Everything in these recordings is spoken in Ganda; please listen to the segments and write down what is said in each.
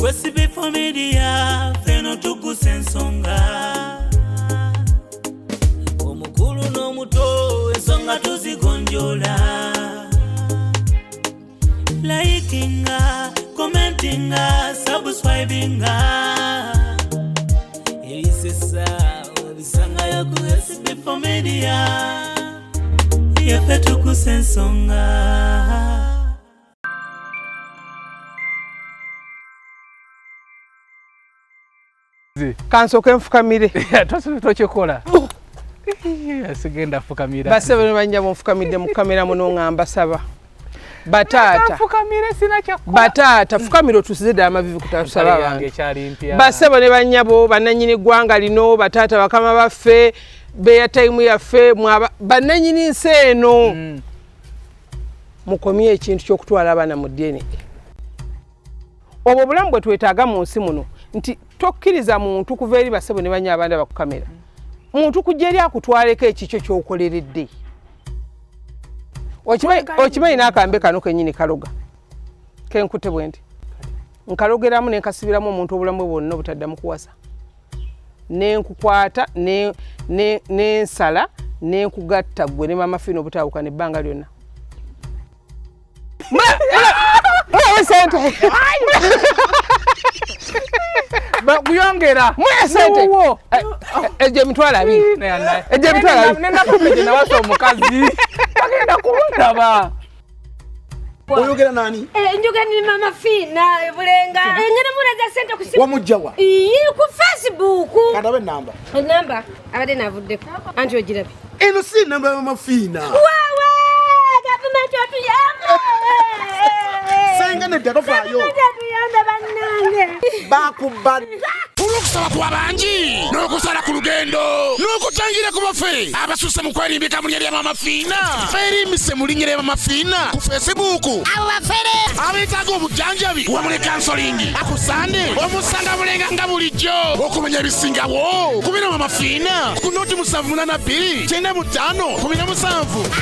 Sb4 Media, Fina Tuggussa Enssonga. Omukulu n'omuto ensonga tuzigonjola. Likinga, commentinga, subscribinga. Elisesa, obisanga yoku Sb4 Media. Yefe Tuggussa Enssonga. Kansoke nfukamire tochekola asigenda fukamira basebe banja munfukamide mu kamera muno ngamba saba batata fukamire sina chakula batata fukamiro tusizida amavivi kutasaba bange cyari mpya basebe ne banyabo bananyini gwanga lino batata bakama baffe beya time yaffe mwaba bananyini nseno mukomye ekintu kyokutwala abana mu DNA obwo bulamu bwe twetaaga mu nsi muno nti tokkiriza muntu kuva eri basebo ne banya abanda bakukamera muntu kujeri akutwaleko ekikyo kyokoleredde okimanyi n'akambe kano kenyini kaloga kenkute bwenti nkalogeramu nenkasibiramu omuntu obulamu bwonna obutaddamu kuwasa nenkukwata nensala nenkugatta gwe ne mama Fina obutawukana ebbanga lyonna kuyongera mwesente eje mitwala bi eje mitwala bi nenda kumeje na watu omukazi bagenda kundaba oyogera nani njoga ni mama Fina bulenga ngene muraza sente ku simu wamujjawa ku Facebook kadabe namba abade navuddeko anti ogirabe eno si namba ya mama Fina wawe government otuyamba senga ne dado fayo bakubadde Kusaba kwa banji n'okusala ku lugendo n'okutangira ku bafe abasusse mu kwerimbika mu linnya lya mama Fina ferimise mu linnya lya mama Fina ku Facebook abo bafere abetaaga obujanjabi wamule kansolingi akusande omusanga bulenga nga bulijjo okumanya ebisingawo kubira mama Fina ku noti 782 kyenda mu 5 kubira mu 7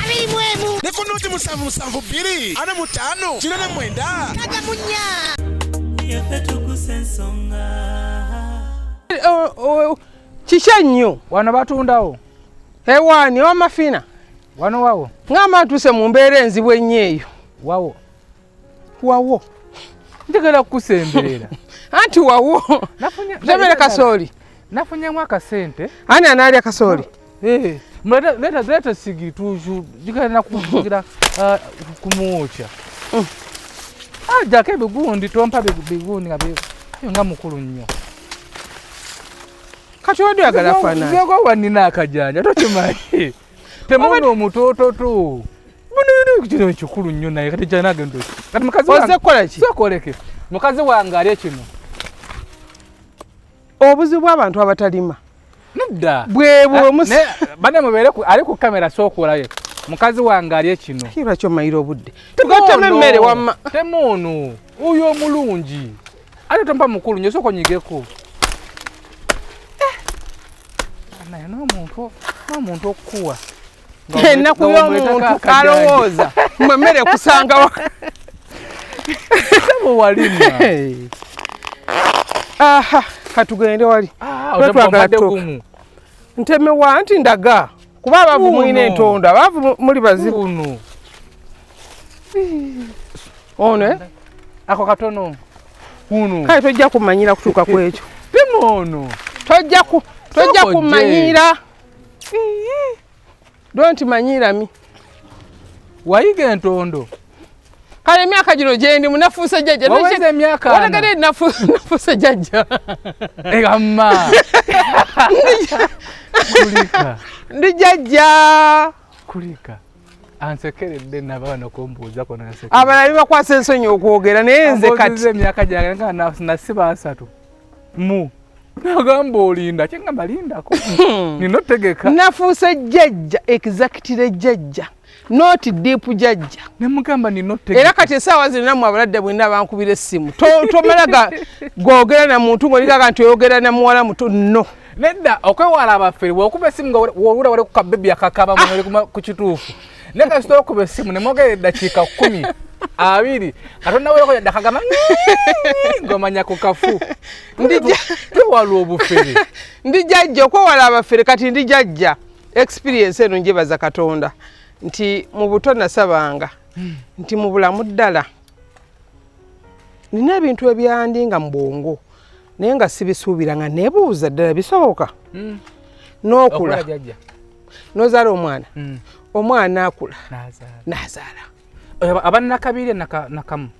abimwemu ne ku noti 772 ana mu 5 kyenda mu 9 kaga munya Yefe Tuggussa Enssonga. Kishanyo wano batundawo hewani mama Fina wano wawo ngama tuse mu mbeera enzibu ennyo wawo njagala kukusemberera anti wawo nafunye kasoli nafunyemu akasente ani analya kasoli leta sigi tuju jikana kugira kumwocha jake bigundi tompa bigundi nga mukulu nnyo kati wadi agala fana nzogo wanina akajanja tokimanyi temuno omutoto tu muno kino kikulu nnyo naye kati jana agendo kati mukazi wange oze kola ki sokoleke mukazi wange ali kino obuzibu bw'abantu abatalima nedda bwebwo bane mubere ali ku kamera sokolaye mukazi wange ali kino kira kyo mayiro budde tugatema emmere wamma temuno uyo omulungi ate tompa mukulu nnyo sokonyigeko naye n'omuntu okuwa ennaku y'omuntu alowooza mwemmere kusanga wa sebo walima aha katugende wali otwagala gumu ntemewa nti ndaga kuba abavu mwine entonda abavu muli bazibu ono ako katono kuno kale tojja kumanyira kutuuka ku ekyo timono tojja kumanyira don't manyira mi wayiga entondo kale emyaka gino gyendi munafuuse jjajja waweze emyaka wanagale nafuuse jjajja egamma kulika ndi jjajja kulika ansekeredde nabana kumbuuzako nansekera abalabi bakwasa ensonyi okwogera naye nze kati emyaka gyange nga nasiba 3 mu nagamba olinda kyengamba lindako nino tegeka nafuuse jjajja executive jjajja not deep jjajja nemugamba nino tegeka era kati essaawa zino nammwe abaladde bwenda bankubira essimu tomalaga gwogera na muntu ng'olikaga nti oyogera na muwala muto no nedda okwewala abafere bw'okuba essimu nga wowula wali ku kabebi akakaba ku kituufu Neka stoko besimu ne moge dakika 10 2 katonda wewe ko dakagama ngomanya ku kafu ndijja twalwo obufere ndijajja ko wala abafere kati ndijajja experience eno njebaza katonda nti mu buto nasabanga nti mu bulamu ddala nina ebintu ebyandi nga mbongo naye nga sibisuubiranga nebuuza ddala bisoboka n'okula nozaala omwana omwana akula nazaala abanakabirye nakamu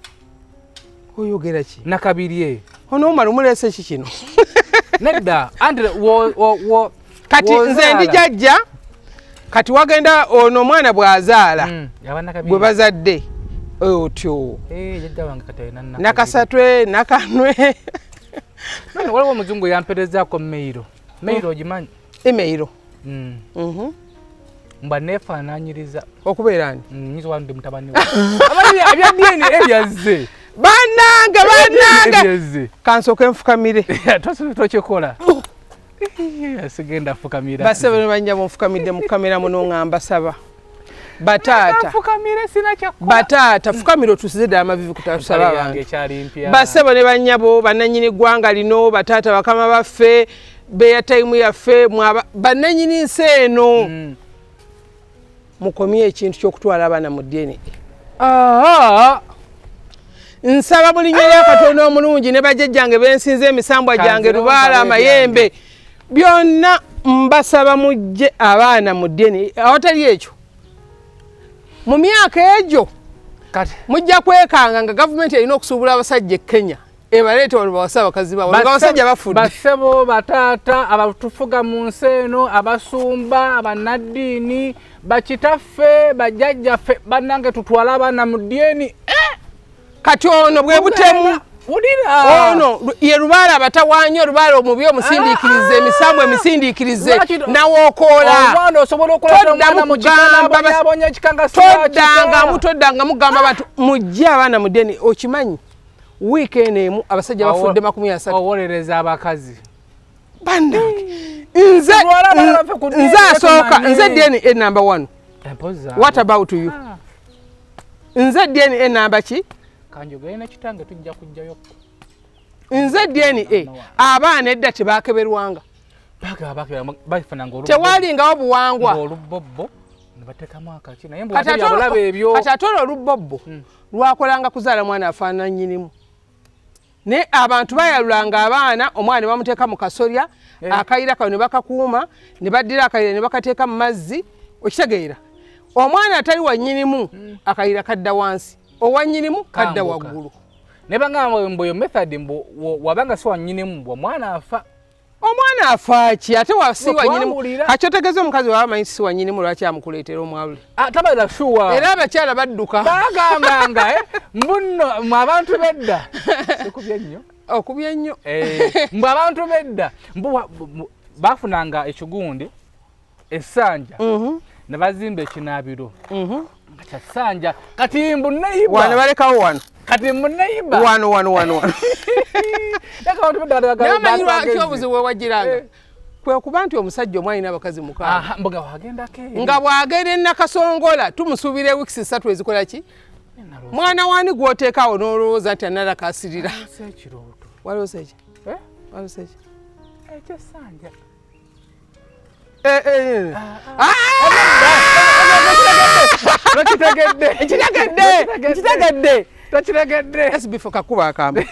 oyogera ki nakabirye ono omwana omulese ki kino nedda andre wo kati nze ndijajja kati wagenda ono omwana bw'azaala bwe bazadde otyo nakasatwe nakanwe none waliwo omuzungu yamperezaako meiro ogimanyi emeiro mba nefaananyiriza okubeera ani nyiza wandi mutabani we abya dini ebyazze bannange kansooka enfukamire tokikola sigenda fukamira basebe ne banjaba onfukamidde mu kamera muno ngamba saba bataata fukamira otusize ddala amavivi kutasaba bange basebe ne bannyabo bannannyini ggwanga lino bataata bakama baffe beya time yaffe bannannyini nsi eno mukomye ekintu ky'okutwala abaana mu DNA nsaba buli nnyo lya Katonda omulungi ne bajjajjange bensinze emisambwa gyange lubaala amayembe byonna mbasaba mujje abaana mu DNA awatali ekyo mu myaka egyo mujja kwekanga nga gavumenti erina okusuubula abasajja e Kenya ebaleete wano bawasa abakazi baabo nga abasajja bafudde basebo bataata abatufuga mu nsi eno abasumba abannaddiini bakitaffe bajjajjaffe bannange tutwala abaana mu DNA kati ono bwe butemu ono ye lubaala abatawaanyi olubaala omubi omusindiikirize emisambu emisindiikirize nawokoola toddangamu gamba bantu mujje abaana mu DNA okimanyi wiiki eno emu abasajja bafudde 30 owolereza abakazi nze asooka nze DNA number 1 what about you nze DNA number ki kanjogera kitange tujja kujjayo nze DNA abaana edda tebakeberwanga tewalingawo buwangwa olubobbo nebatekamu akaki naye mbulaba ebyo kati ate olubobbo lwakolanga kuzaala mwana afaanana nnyinimu ne abantu bayalulanga abaana omwana bamuteeka mu kasolya akayira kawe ne bakakuuma ne baddira akayira ne bakateeka mu mazzi okitegeera omwana atali wa nnyinimu akayira kadda wansi owa nnyinimu kadda waggulu ne bangamba mboyo method wabanga si wa nnyinimu omwana afa omwana afa ki ate wasi wa nnyinimu kakyotegeeza omukazi wabamanyi si wa nnyinimu lwaki amukuleetera omwawule tabaza shuwa era abakyala badduka bagambanga mbuno mu abantu bedda sikubye nnyo okubye nnyo mbu abantu bedda bafunanga ekigundi essanja ne bazimba ekinaabiro kyasanja kati mbu neiba wano balekawo wano kati mbu neiba wano namanyi lwaki obuzibu wewagiranga kwe kuba nti omusajja omwali n'abakazi mukaaga nga bw'agenda Nakasongola tumusuubira wiiki 3 ezikola ki mwana wani gw'oteekaawo n'olowooza nti analakasirira walowooza eki ekyesanja kitegedde SB4 kakuba akamba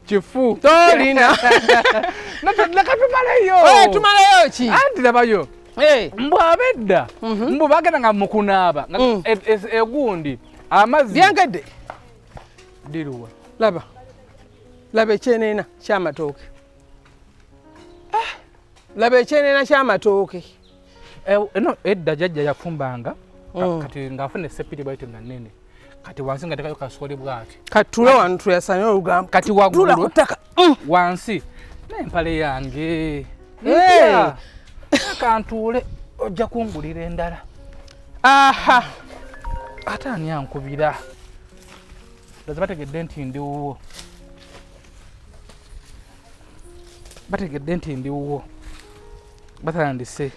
kifu tolina tumalayo ki anti labayo mbu abedda mbu bagendanga mu kunaaba egundi amazzi byengedde diruwa laba ekyeneena kyamatooke laba ekyeneena kyamatooke no edda jajja yafumbanga kati ngafune sepiti bwaitu nga nene kati wansi nga tekayo kasole bwati kati tule wano tuyasane olugamba kati waggulu wansi n'empale yange kantuule ojja kungulira endala ate ani ankubira baze bategedde nti ndiwo bategedde nti ndiwo batandise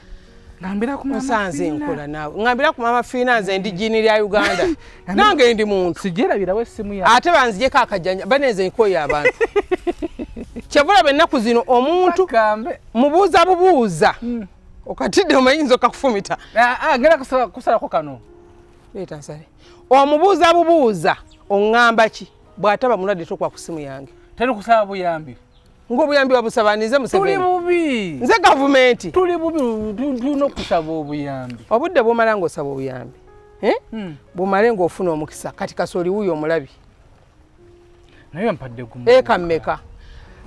ngambira ku mama Musanze nkola naawe ngambira ku mama Fina nze ndi jini lya Uganda nange ndi muntu sijerabirawo essimu ya ate banzijeko akajanja baneze nkoye abantu kyebula bennaku zino omuntu kambe mubuuza bubuuza okatidde omayinza okakufumita ngera kusalako kano leeta nsale omubuuza bubuuza oŋŋamba ki bw'ataba mulwadde tokwa ku simu yange teri kusaba buyambi ng'obuyambi wabusabanize Museveni tuli bubi nze gavumenti tuli bubi tulina okusaba obuyambi obudde bw'omala ng'osaba obuyambi bumale ng'ofuna omukisa kati kasooli wuyo omulabi naye mpadde gumu eka mmeka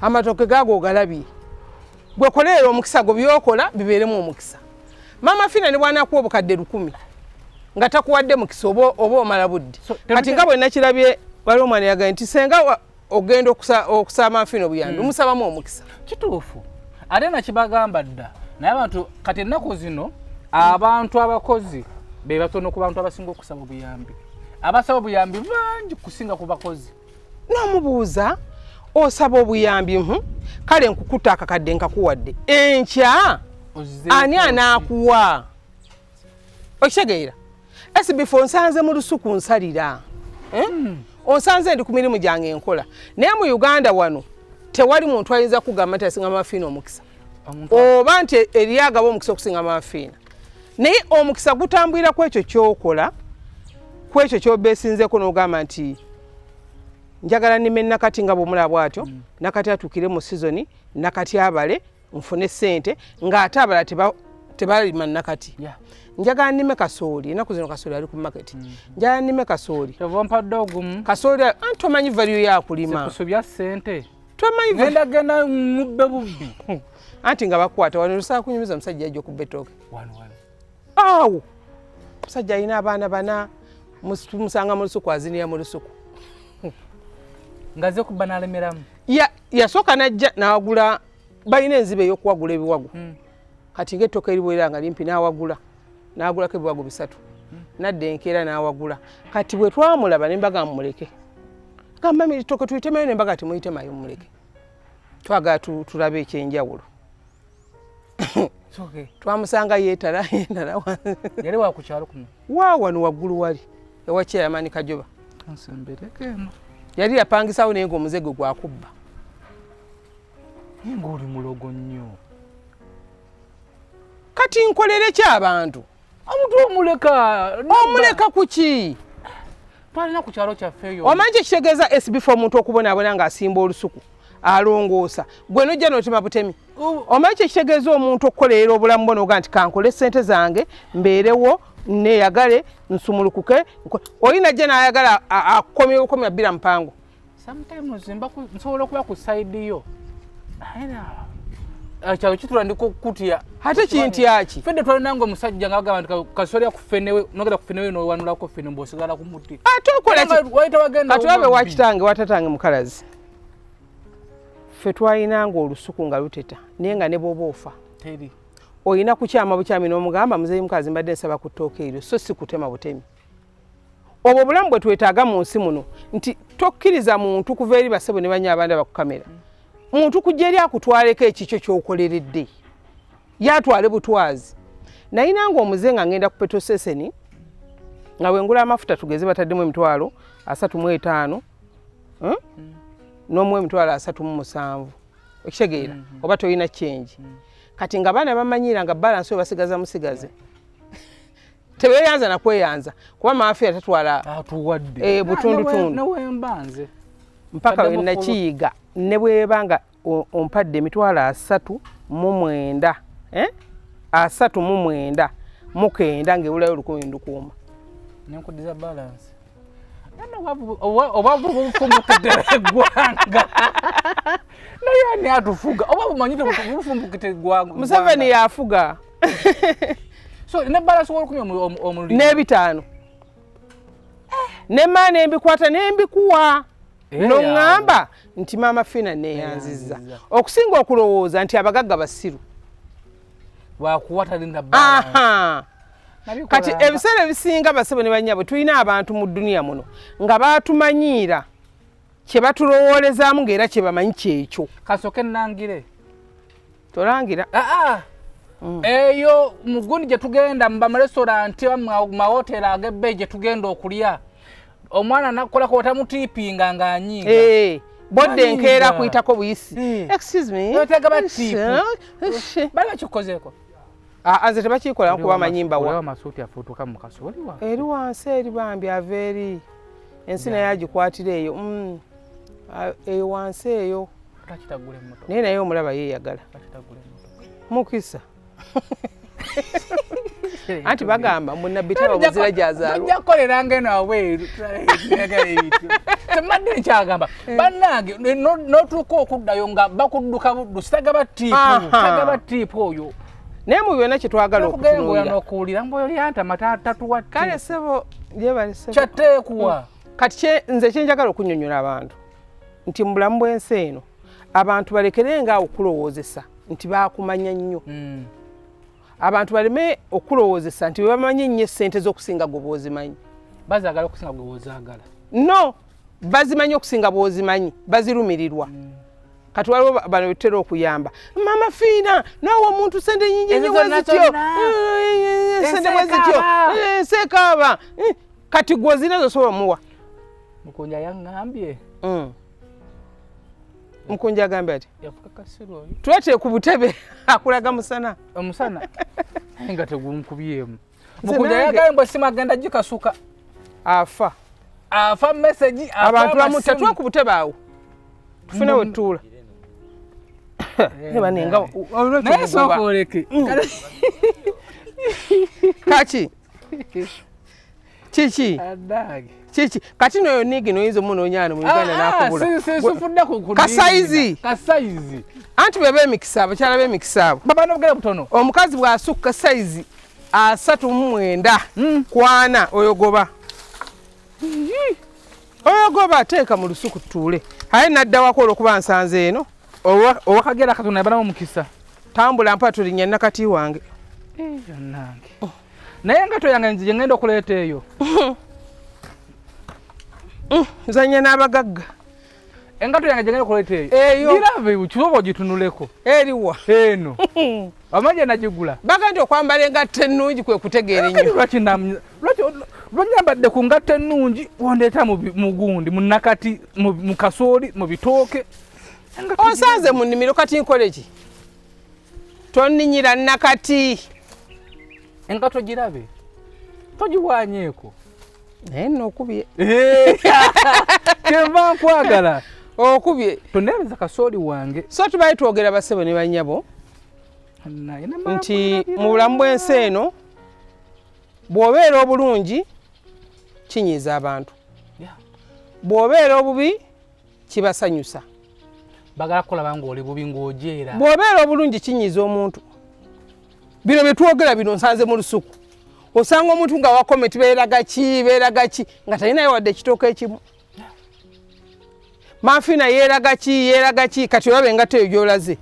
amatoke gaago ogalabye gwe koleera omukisa gwo byokola bibeeremu omukisa mama Fina ne bw'anaakuwa obukadde 1000 nga takuwadde mukisa oba omala budde kati nga bwe nakirabye waliwo omwana yagaye nti senga ogenda okusaba mama Fina obuyambi omusabamu omukisa kituufu ate nakibagamba dda naye abantu kati ennaku zino abantu abakozi be batono ku bantu abasinga okusaba obuyambi abasaba obuyambi bangi kusinga ku bakozi n'omubuuza osaba obuyambi kale nkukuta akakadde nkakuwadde enkya ani anaakuwa okitegeera SB4 nsanze mu lusuku nsalira onsanze ndi ku mirimu gyange enkola naye mu Uganda wano tewali muntu ayinza kugamba nti asinga mama Fina omukisa oba nti eriyagaba omukisa okusinga mama Fina naye omukisa gutambwira ku ekyo kyokola ku ekyo kyobeesinzeko n'ogamba nti njagala nnime nakati nga bw'omulaba bw'atyo nakati atuukire mu sizoni nakati abale nfune ssente ng'ate abala tebalima nakati njagala nnime kasooli ennaku zino kasooli ali ku maketi njagala nnime kasooli kyovampadde ogumu kasooli anti omanyi value yakulima kusubya ssente tomanyi genda mubbe bubbi anti nga bakwata wano lusaa kunyumiza omusajja ajja okubba ettooke wano awo omusajja alina abaana bana musanga mu lusuku azinira mu lusuku ngaze kubba n'alemeramu yasooka najja n'awagula balina enziba ey'okuwagula ebiwago kati ng'ettooka eribwerera nga limpi n'awagulako ebiwago 3 nadda enkeera n'awagula kati bwe twamulaba ne mbaga mmuleke gamba mitooke tuyitemayo ne mbaga temuyitemayo mmuleke twagala tulabe ekyenjawulo twamusanga yeetala yali wakukyalo kuno wano waggulu wali ewa chairman Kajoba nsembereke eno yali yapangisawo naye ng'omuzege gwakubba ng'oli mulogo nnyo kati nkolere ki abantu omuntu omuleka kuki twalina ku kyalo kyaffeeyo omanyi ekitegeeza SB4 omuntu okubonaabona ng'asimba olusuku alongoosa gwe nojja n'otema butemi omanyi ekitegeeza omuntu okukolerera obulamu bwo n'oga nti kankole ssente zange mbeerewo neeyagale nsumulukuke olina jja n'ayagala akomyewo 12 mpango sometimes nsobola okuba ku side yo kyalo kitula ndiko kutya ate kintyaki fedde twalinanga omusajja ng'agamba nti kasolya kufenewe nogenda kufenewe n'owanulako fene mb'osigala ku muti ate okola wayita wagenda kati wabe wakitange watatange mukalazi ffe twalinanga olusuku nga luteta naye nga ne bw'oba ofa teri olina kukyama bukyami n'omugamba muzeeyi mukazi mbadde nsaba ku ttooke eryo so si kutema butemi obwo obulamu bwe twetaaga mu nsi muno nti tokkiriza muntu kuva eri basebo ne banya abandi abakukamera muntu kujja eri akutwaleko ekikyo ky'okoleredde yatwale butwazi nayinanga omuze nga ngenda ku petroseseni nga bwengula amafuta tugeze bataddemu emitwalo 35 n'omu emitwalo 37 okitegeera oba toyina change kati nga baana bamanyira nga balance basigaza musigaze tebeyanza na kweyanza kuba maafi atatwala atuwadde butundutundu nowembanze mpaka we nakiyiga ne bwebanga ompadde emitwalo 39 39 mukenda ng'ewulayo 1000 ndukuuma nenkudiza balance oba bufumbukidde eggwanga naye ani atufuga oba bumanyite bufumbukidde eggwanga Museveni yafuga so ne balance w'olukumi omulimi n'ebitaano ne maana embikwata n'embikuwa n'oŋŋamba nti maama Fina neeyanzizza okusinga okulowooza nti abagagga basiru wakuwa talinda balance kati ebiseera ebisinga basebo ne bannyabwe tulina abantu mu dduniya muno nga baatumanyiira kye batulowoolezaamu ng'era kye bamanyi kyekyo kasooke nnangire tolangira eyo mugundi gye tugenda mu restaurant mu hotel ag'ebbeyi gye tugenda okulya omwana nakolako otamutiipinga ng'anyiiga bodde enkeera kuyitako buyisi excuse me otega batiipu bali bakikozeeko nze tebakikola kuba amanyimba wa amasuuti afuutuka mu kaso eri wansi eri bambi ava eri ensi naye agikwatira eyo eyo wansi eyo naye naye omulaba yeeyagala mukisa anti bagamba munabbi taba muzira gyazaalwa jakoleranga eno aweeru temadde nkyagamba bannange n'otuuka okuddayo nga bakudduka buddu sitaga batiipu oyo naye mu byonna kyetwagala okutunuulira mbu oyo lyantama tatuwa kale sebo lyebalese kyateekuwa kati nze kyenjagala okunnyonnyola abantu nti mu bulamu bw'ensi eno abantu balekerenga okulowoozesa nti baakumanya nnyo abantu baleme okulowoozesa nti bamanyi nnyo essente z'okusinga gwe bw'ozimanyi bazaagala okusinga gwe bw'ozaagala no bazimanyi okusinga bw'ozimanyi bazirumirirwa kati waliwo bano bitera okuyamba mama Fina nawe omuntu sente nnyingi nnyo bwezityo sente bwezityo seekaaba kati gwe ozina zosobola omuwa Mukunja yaŋŋambye Mukunja agambye ati yafuka kasiro oyo twete ku butebe akulaga musana omusana nga tegumukubyemu Mukunja yagambye simu agenda gikasuka afa message abantu bamu tatwa ku butebe awo tufune wetuula neba nenga naye sokoleke kaki Chichi kati noyo nigi noyinza munonyana mu Uganda nakubula sifudde ku kasaizi anti bebe emikisa abakyala b'emikisa baba nobugere butono omukazi bw'asukka saizi 39 kwana oyogoba teeka mu lusuku tuule aye nadda wakola okuba nsanze eno owakagera katonda yabalamu mukisa tambula mpa tulinnya nakati wange nange naye engato yange nzije ngenda okuleeta eyo nzanya n'abagagga engato yange ngenda okuleeta eyo girabe kibobo gitunuleko eriwa eno amanje nagigula baga nti okwambala engato ennungi kwe kutegeera ennyo lwanyambadde ku ngato ennungi wondeeta mu gundi mu nakati mu kasooli mu bitooke onsanze mu nnimiro kati nkole ki tonninyira nakati engato girabe togiwanyeeko naye nno okubye kyenva nkwagala okubye toneebeza kasooli wange so tubaye twogera basebo ne bannyabo nti mu bulamu bw'ensi eno bw'obeera obulungi kinyiiza abantu bw'obeera obubi kibasanyusa bagala kulaba ng'oli bubi ng'ojeera bw'obeera obulungi kinyiiza omuntu bino bye twogera bino nsanze mu lusuku osanga omuntu nga wakometi beeraga ki nga talinayo wadde ekitooka ekimu Fina yeeraga ki kati olaba engato eyo gy'olaze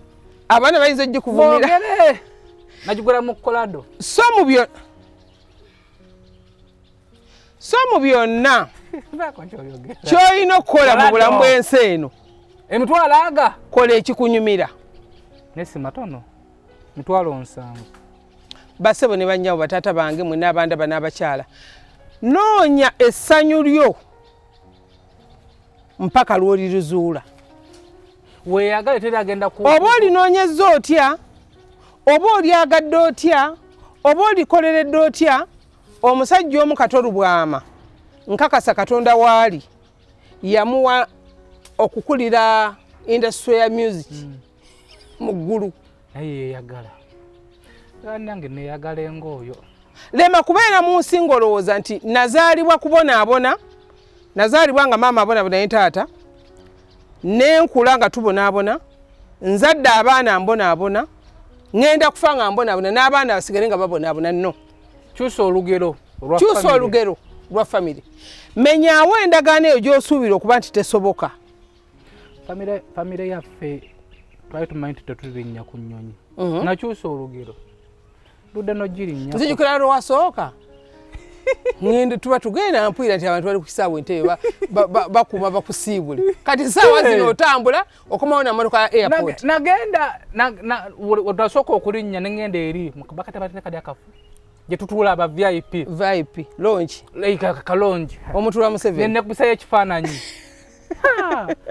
abaana bayinza ogikuvumira nagigula mu kolado so mu byonna ky'olina okukola mu bulamu bw'ensi eno emitwalo aga kola ekikunyumira nesi matono mitwalo 7 basebo ne bannyabo bataata bange mwe n'abandaba n'abakyala noonya essanyu lyo mpaka lw'olirizuula weeyagale teragenda oba olinoonyezza otya oba olyagadde otya oba olikoleredde otya omusajja omu katolubwama nkakasa katonda waali yamuwa okukulira industry ya music mu ggulu naye yeeyagala nange neeyagala eng'oyo lema kubeera mu nsi ng'olowooza nti nazaalibwa kubonaabona nazaalibwa nga maama abonaabona ne taata nenkula nga tubonaabona nzadde abaana mbonaabona ŋŋenda kufa nga mbonaabona n'abaana basigale nga babonaabona nno kyusa olugero lwa famire menyaawo endagaano eyo gy'osuubira okuba nti tesoboka famire yaffe twali tumanyi nti tetulinnya ku nnyonyi nakyusa olugero ludde nogirinnya nzijukira lwewasooka ngende tuba tugenda mpwira ati abantu bali ku kisaawe Entebbe bakuma bakusiibule kati saawa zino otambula okomawo n'amamotoka ya airport nagenda otasooka okulinnya ne ngenda eri bakati batene kadi akafu gye tutuula aba VIP launch kalongi omutula Museveni ne kubisayo ekifaananyi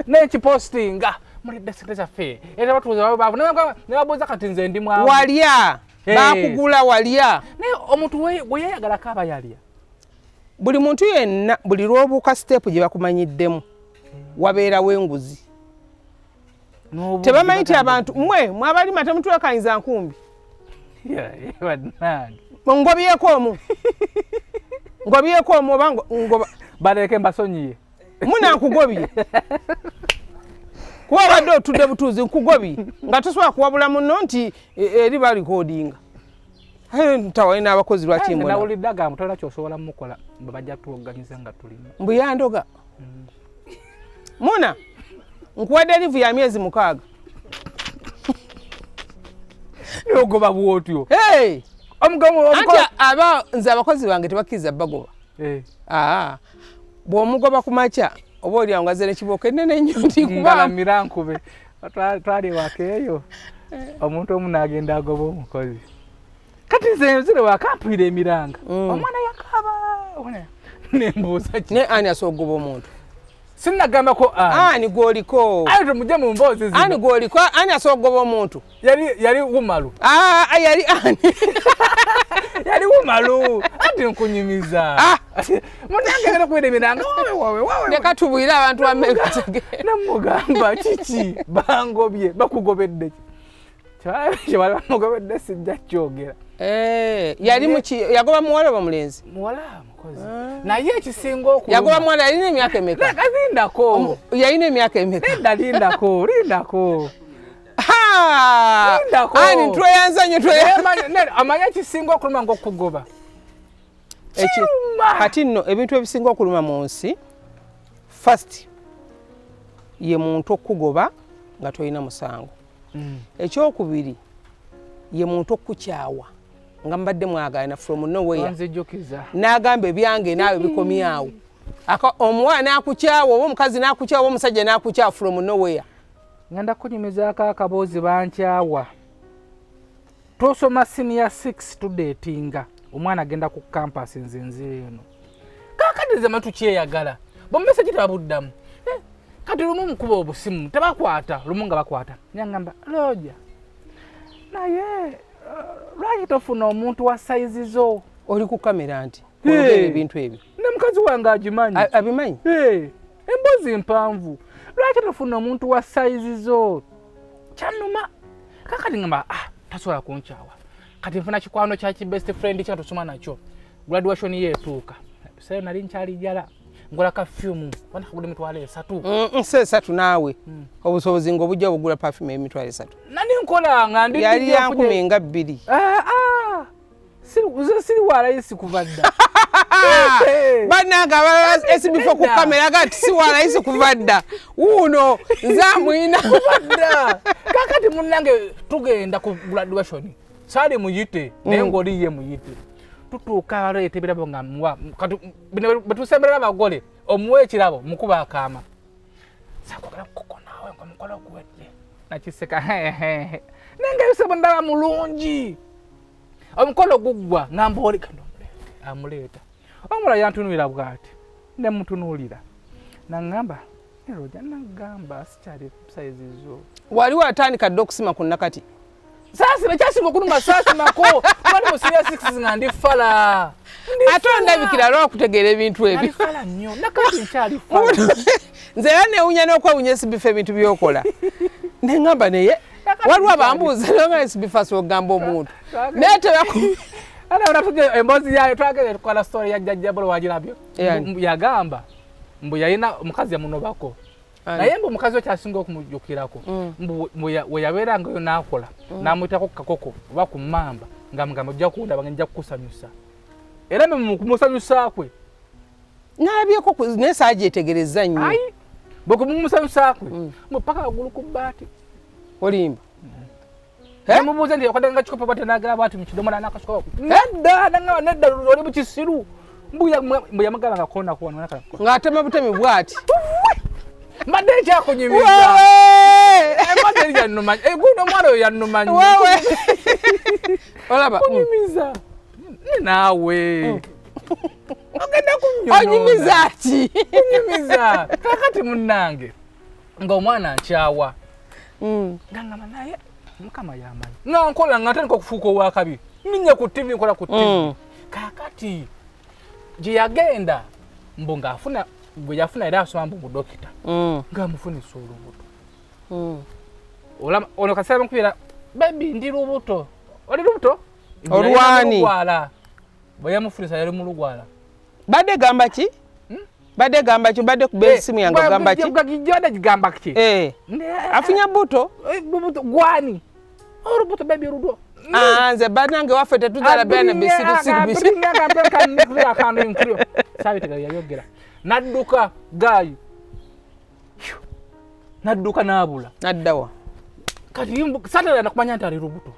n'ekipostinga mulidde sente zaffe era batuuza baavu ne babuuza kati nze ndi mwavu walya bakugula walya naye omuntu we yeeyagalako aba yalya buli muntu yenna buli lw'obuuka siteepu gye bakumanyiddemu wabeerawo enguzi tebamanyi ti abantu mmwe mwabalima temutulakanyiza nkumbi ngobyeko omu oba ngoba baleke mbasonyiye munankugobye kuba obadde otudde butuuzi nkugobye nga tosobola kuwabula munno nti eri balikodinga ntawali n'abakozi lwaki mbona nawulidde agamba tolina kyosobola mukola bwe bajja tuoganyiza nga tulina mbu yandoga muna nkuwadde erivu ya myezi 6 ogoba bwotyo anti aba nze abakozi bange tebakkiriza bagoba bw'omugoba ku makya oba olya nga zere kibooko ennene ennyo ndikubalamira nkube twali wakeeyo omuntu omu n'agenda agoba omukozi kati nze nzire wakampwira emiranga omwana yakaba nembuuza ki ne ani asogoba omuntu sinnagambako ani gwoliko ayo temujje mu mboozi zino ani gwoliko ani asogoba omuntu yali wumalu yali ani yali wumalu ati nkunyumiza munange ngera kwera emiranga wawe leka tubwire abantu bamekutege namugamba kiki bangobye bakugobedde kyebali bamugobedde sijja kyogera yali muki yagoba muwala oba mulenzi muwala mukozi naye ekisinga okuluma yagoba muwala yalina emyaka emeka lindako yalina emyaka emeka lindako ani tweyanzanye amanya ekisinga okuluma ng'okugoba kati nno ebintu ebisinga okuluma mu nsi first ye muntu okugoba nga tolina musango ekyokubiri ye muntu okukyawa nga mbadde mwagana from nowhere n'agamba ebyange naawe bikomyawo omuwala n'akukyawa oba omukazi n'akukyawa oba omusajja n'akukyawa from nowhere ngenda kunyumizaako akaboozi bankyawa tosoma senior 6 tudeetinga omwana agenda ku campus nze eno kakati zema tukyeyagala bommeseki tebabuddamu kati lumu mukuba obusimu tebakwata lumu nga bakwata nyangamba loja naye lwaki tofuna omuntu wa saizi zo oli ku kamera nti ebintu ebyo ne mukazi wange agimanyi abimanyi emboozi mpanvu lwaki tofuna omuntu wa saizi zo kyanuma kakati ngamba tasobola kunkyawa kati nfuna kikwano kyaki best friend kyatusoma nakyo graduation yeetuuka sayo nali nkyali jala ngola perfume wana kugula emitwalo 3 3 naawe obusobozi ng'obujja bugula perfume emitwalo 3 nani nkola nga ndi yali yankumi nga 2 siri walayisi kuvadda bannanga SB4 ku kamera gati si walayisi kuvadda wuno nzamwina kuvadda kakati munnange tugenda ku graduation sali muyite naye ng'oli ye muyite tutuuka baleeta ebirabo nga muwa betusemberera abagole omuwa ekirabo mukuba akaama sakwagala kukoko naawe nga mukolo guwedde nakiseka nengayise bwendaba mulungi omukolo guggwa ngamba oli kano amuleeta omula yantunuulira bw'ati ne mutunuulira naŋŋamba eroja nagamba sikyali saizizo wali watandika dde okusima ku nakati sasi nekyasinga okuluma sasi nako bali mu serious 6 nga ndi fala ate ondabikira lwakutegeera ebintu ebyo fala nnyo nakati nkyali fala nze era newunya n'okwewunya SB4 ebintu byokola neŋŋamba naye waliwo abambuuza nonga SB4 sogamba omuntu naye emboozi yayo twagere tukola story ya jjajja bolo wagirabyo yagamba mbu yalina omukazi yamunobako naye mbu omukazi we kyasinga okumujjukirako we yabeerangayo n'akola n'amuyitako ku kakoko oba ku mmamba nga mugamba ojja kundaba nga nja kukusanyusa era mu kumusanyusa kwe n'alabyeko naye saagyetegereza nnyo bwe kumusanyusa kwe mbu paka waggulu ku bbaati olimba mubuuze nti yakwadde nga kikopo bwate n'agala bwati mu kidomola n'akasuka nedda nangaba nedda oli mu kisiru mbuya magala ngakona kuona nakala ngatema butemi bwati mbadde kyakunyumiza mbadde yanuma guno mwalo yanuma wewe olaba kunyumiza nawe ogenda kunyumiza ati kunyumiza kakati munnange ng'omwana nkyawa ngangama naye mukama yamanyi nankola ngatandika okufuuka owakabi minye ku TV nkola ku TV kakati gye yagenda mbu ng'afuna bwe yafuna era asoma mbu mudokita ng'amufunisa olubuto ono kaseera mukubira bebi ndi lubuto oli lubuto olwani bwe yamufunisa yali mu lugwala badde gamba ki badde gamba ki badde kubera simu yange gamba ki gijjode gigamba ki afunya buto buto gwani olubuto bebi ludo nze banange waffe tetuzala bene bisiru yayogera nadduka gayi nadduka n'abula naddawa kati satala nakumanya nti ali lubuto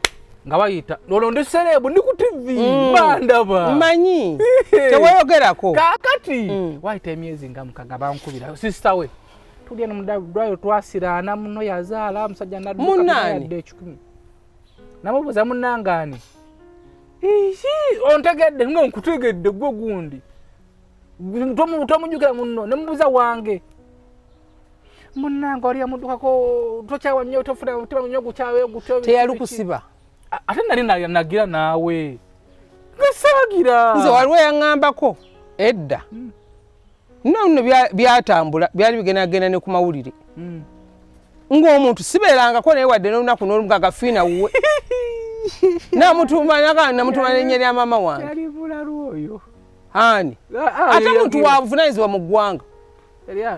nga bayita olwo ndi serebu ndi ku TV bandaba mmanyi teweeyogerako kakati wayita emyezi nga mukaga bankubira sister we tulya nomudwayo twasiraana muno yazaala musajja nadduka ekikumi namubuuza munnangaani ontegedde nga nkutegedde gwe gundi tomujjukira munno nemubuuza wange munnanga oli yamuddukako tokyawa nnyo tofuna mutima nnyo gukyawe teyali kusiba ate nali nagira naawe ngasaagira nze waliwo yaŋŋambako edda nno byatambula byali bigendagenda ne ku mawulire ng'omuntu sibeerangako naye wadde n'olunaku n'olugaga Fina wuwe namutuma n'ennya lya maama wange ani ate muntu wabuvunaanyizibwa mu ggwanga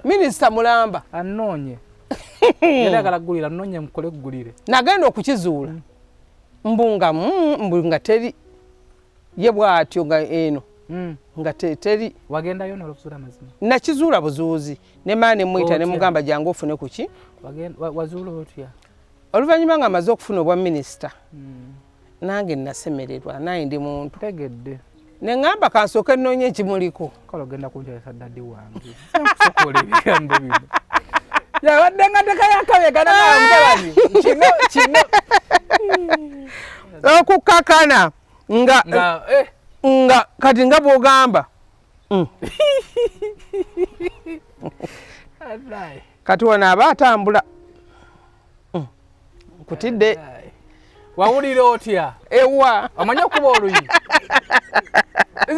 minisita Mulamba anoonye yali agala ggulira anoonye mukole ggulire nagenda okukizuula mbunga teri ye bw'atyo nga eno nga teri wagendayo n'oluzuula mazima nakizuula buzuuzi ne maani mwita ne mugamba jangu ofune ku ki wazuula otya oluvannyuma nga amaze okufuna obwa minisita nange nasemererwa naye ndi muntu tegedde ne ngamba kansooke nnoonye ekimuliko kale ogenda kunkyalisa daddi wange sokola ebigambo bino yawadde nga tekayakabegana nawe mutabani kino okukakana nga kati nga bw'ogamba kati wano aba atambula nkutidde wawulira otya ewa amanya okuba oluyi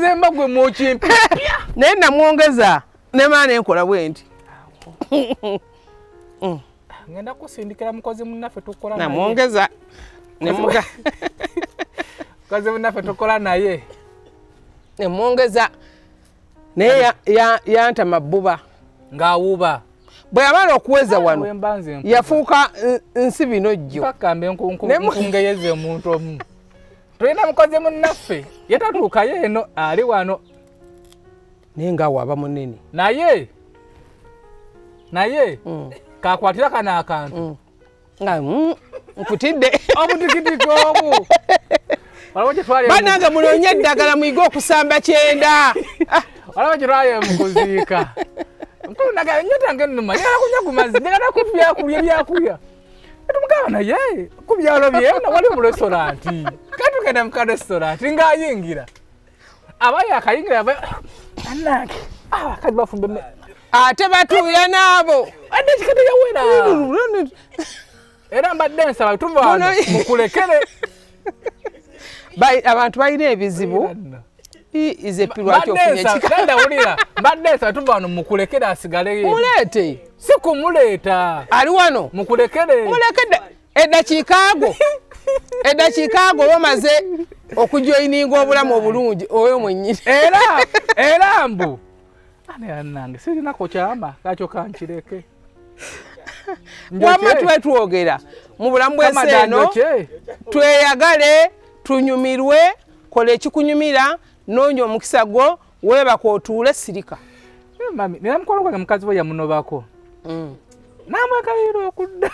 zemba gwe mukimpi naye namwongeza ne maana enkola bwe nti ngenda kusindikira mukozi munnaffe tukola naye namwongeza nemuga mukozi munnaffe tukola naye nemwongeza naye yantama bbuba ng'awuba bwe yamala okuweza wano yafuuka nsibi nojjo pakambe nkungeyeze omuntu omu tulina mukozi munnaffe yatatuukayo eno ali wano naye ngaawo aba munene naye kakwatira kano akantu nga nkutidde obutikitiki obu banange munoonye eddagala muyige okusamba kyenda walawo kitwaye mukuziika ntunaga nyotange nnuma yalakunya ku mazzi negana kubyakulya byakulya etumugaba naye ku byalo byena wali mu restauranti katugenda mu restauranti ng'ayingira abaye akayingira anange kati bafumbe ate batuuya naabo adde kikati yawera era mbadde nsaba tuva wano mukulekere abantu balina ebizibu izepirwaki ofunyekiganda wulira mbadde nsaba tuva wano mukulekere asigale muleete si kumuleeta ali wano mukulekere mulekede eddakiika ago bamaze okujoyininga obulamu obulungi oyo mwennyini era mbu anange sirinako kyama kakyo kankireke wama tuba twogera mu bulamu bw'ensi eno tweyagale tunyumirwe kola ekikunyumira noonya omukisa gwo weebaka otuule sirika mami nina mukwano gwange mukazi we yamunobako namwekayira okudda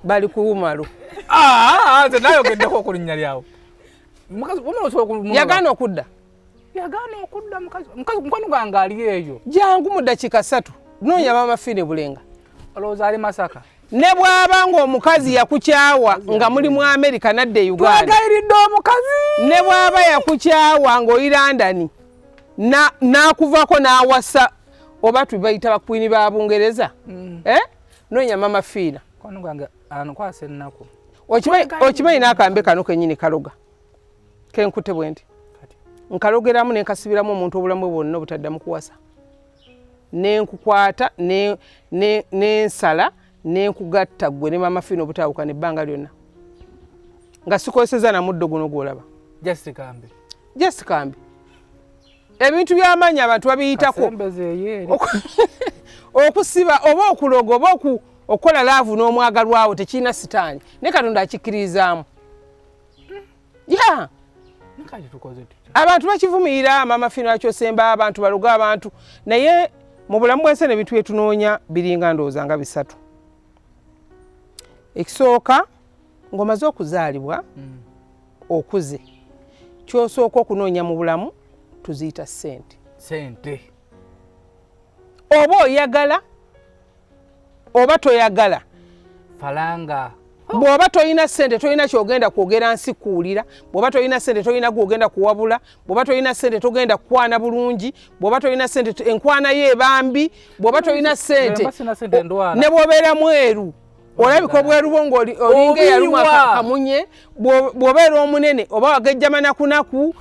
bali kuwumalu nze nayogeddeko okulinnya lyawo yagaana okudda yagaana okudda mukazi mukwano gwange ali eyo jangu mu dakiika 3 noonya maama Fina Bulenga olowooza ali Masaka ne bw'aba ng'omukazi yakukyawa nga muli mu Amerika nadde Uganda twagayiridde omukazi ne bw'aba yakukyawa ng'oyi London n'akuvako n'awasa oba tubayita bakwini ba Bungereza noonya maama Fina mukwano gwange ankwasa ennaku okimanyi n'akambe kano kennyini kaloga kenkute bwe nti nkalogeramu ne nkasibiramu omuntu obulamu bwe bwonna obutaddamu kuwasa nenkukwata nensala nenkugatta gwe ne maama Fina obutaawukana ebbanga lyonna nga sikozeseza na muddo guno gwolaba just kambi ebintu by'amaanyi abantu babiyitako okusiba oba okuloga oba okukola laavu n'omwagalwawo tekirina sitaani ne Katonda akikirizaamu abantu bakivumirira maama Fina akyosemba abantu baloga abantu naye mu bulamu bwensi ebintu byetunoonya biringa ndowooza nga 3 ekisooka ng'omaze okuzaalibwa okuze kyosooka okunoonya mu bulamu tuziyita ssente oba oyagala oba toyagala falanga bw'oba toyina ssente toyina kyogenda kwogera nsi kuwulira bw'oba toyina ssente toyina gwogenda kuwabula bw'oba toyina ssente togenda kukwana bulungi bw'oba toyina ssente enkwana y'ebambi bw'oba toyina ssente ne bw'obeera mweru olabika obweru bwo ng'olinga eyalumwa kamunye bw'obeera omunene oba wagejjama nakunaku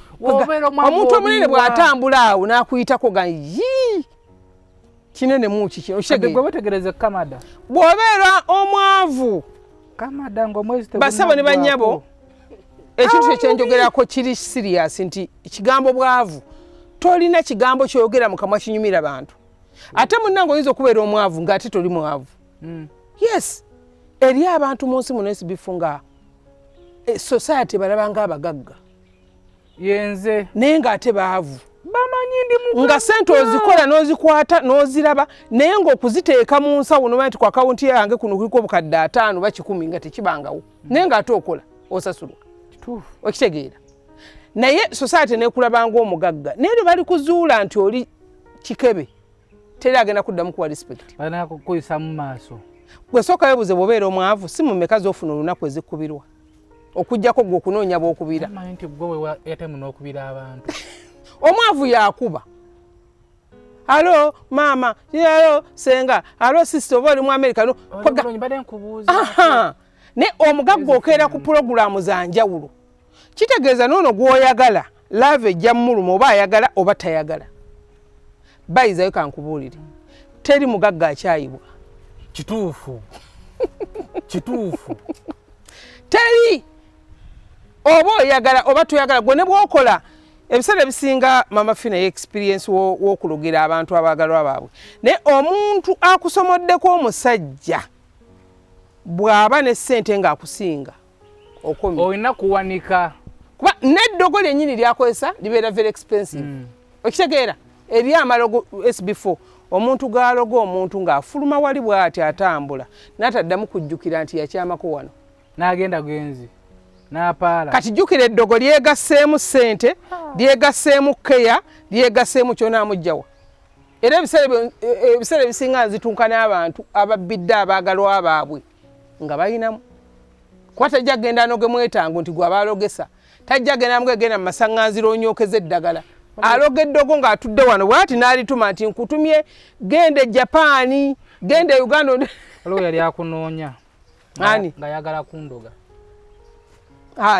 omuntu omunene bw'atambula awo n'akuyitako ga yi kinene muki kino bw'obeera omwavu basaba ne bannyabo ekintu ekyenjogerako kiri serious nti ekigambo bwavu tolina kigambo kyogera mu kamwa kinyumira bantu ate munnange oyinza okubeera omwavu ng'ate toli mwavu yes eri abantu mu nsi muno SB4 nga society balabanga abagagga yenze naye ng'ate baavu bamanyi ndi nga sente ozikola n'ozikwata n'oziraba naye ng'okuziteeka mu nsawo noba nti ku akawunti yange kuno kuliko obukadde 5 ba 10 nga tekibangawo naye ng'ate okola osasulwa okitegeera naye society nekulabanga omugagga naye lwe bali kuzuula nti oli kikebe teri agenda kuddamu kuwa respect balina kukuyisa mu maaso gwe sooka weebuze bw'obeera omwavu si mu mmeka z'ofuna olunaku ezikubirwa okuggyako gwe okunoonya bw'okubira amanyi nti gwe yatemu n'okubira abantu omwavu yakuba alo maama alo senga alo sister oba oli mu Amerika ne omugagga okeera ku pulogulaamu za njawulo kitegeeza noono gw'oyagala laava ejja mmuluma oba ayagala oba tayagala bayizayo kankubuulire teri mugagga akyayibwa kituufu teri oba oyagala oba toyagala gwe ne bw'okola ebiseera ebisinga maama Fina experience w'okulogera abantu abaagalwa baabwe naye omuntu akusomoddeko omusajja bw'aba ne ssente ng'akusinga okomye olina kuwanika kuba n'eddogo lyennyini lyakozesa libeera very expensive okitegeera eri amalogo SB4 omuntu g'aloga omuntu ng'afuluma wali bw'ati atambula n'ataddamu kujjukira nti yakyamako wano n'agenda genzi n'apaala kati jjukira eddogo lyegasseemu ssente lyegasseemu keya lyegasseemu ky'onaamugjawa era ebiseera ebisinga nzituuka n'abantu ababbidde abaagalwa baabwe nga bayinamu kuba tajja kgenda anoge mwetango nti gwe abaalogesa tajja kgenda mugegenda mu masaŋŋanziro onyookeza eddagala aloga eddogo ng'atudde wano bw'ati n'alituma nti nkutumye genda e Japaani genda e Uganda olwo yali akunoonya ani nga yagala kundoga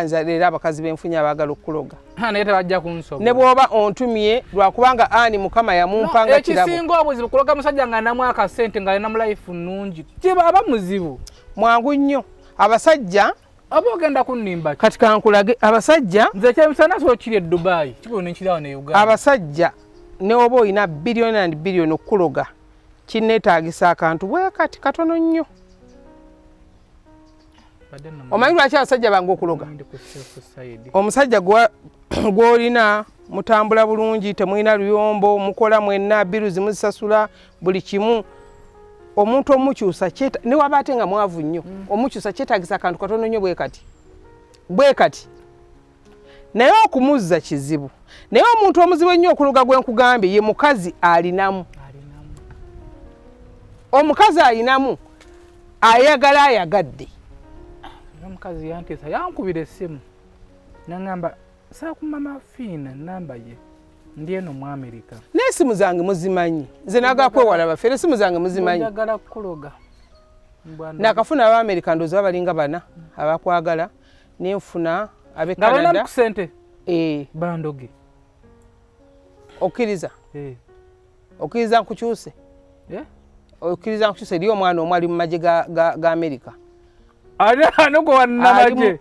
nze leero abakazi b'enfunya abaagala okuloga naye tebajja kunsobola ne bw'oba ontumye lwakubanga ani mukama yamumpanga kirabo ekisinga obuzibu kuloga musajja nga namu akasente nga alina mu life nnungi kiba muzibu mwangu nnyo abasajja aba ogenda kunnimba kati kankulage abasajja nze ekyemisana sokiri e Dubai kibula nenkirawo ne Uganda abasajja ne oba olina biliyoni and biliyoni okuloga kinneetaagisa akantu bwe kati katono nnyo omanyi lwaki abasajja bange okuloga omusajja gw'olina mutambula bulungi temulina luyombo mukola mwenna biruzi muzisasula buli kimu omuntu omukyusa ne waba ate nga mwavu nnyo omukyusa kyetaagisa akantu katono nnyo bwe kati naye okumuzza kizibu naye omuntu omuzibu ennyo okuluga gwe nkugambye ye mukazi alinamu omukazi alinamu ayagala ayagadde omukazi yanteesa yankubira essimu nangamba saa ku mama Fina namba ye ndi eno mu America n'essimu zange muzimanyi nze naagala kwewala baffe essimu zange muzimanyi njagala kuloga nakafuna aba America ndoozi babalinga bana abakwagala nenfuna abe Canada ku sente bandoge okkiriza okkiriza nkukyuse okkiriza nkukyuse eri omwana omwe ali mu magye ga America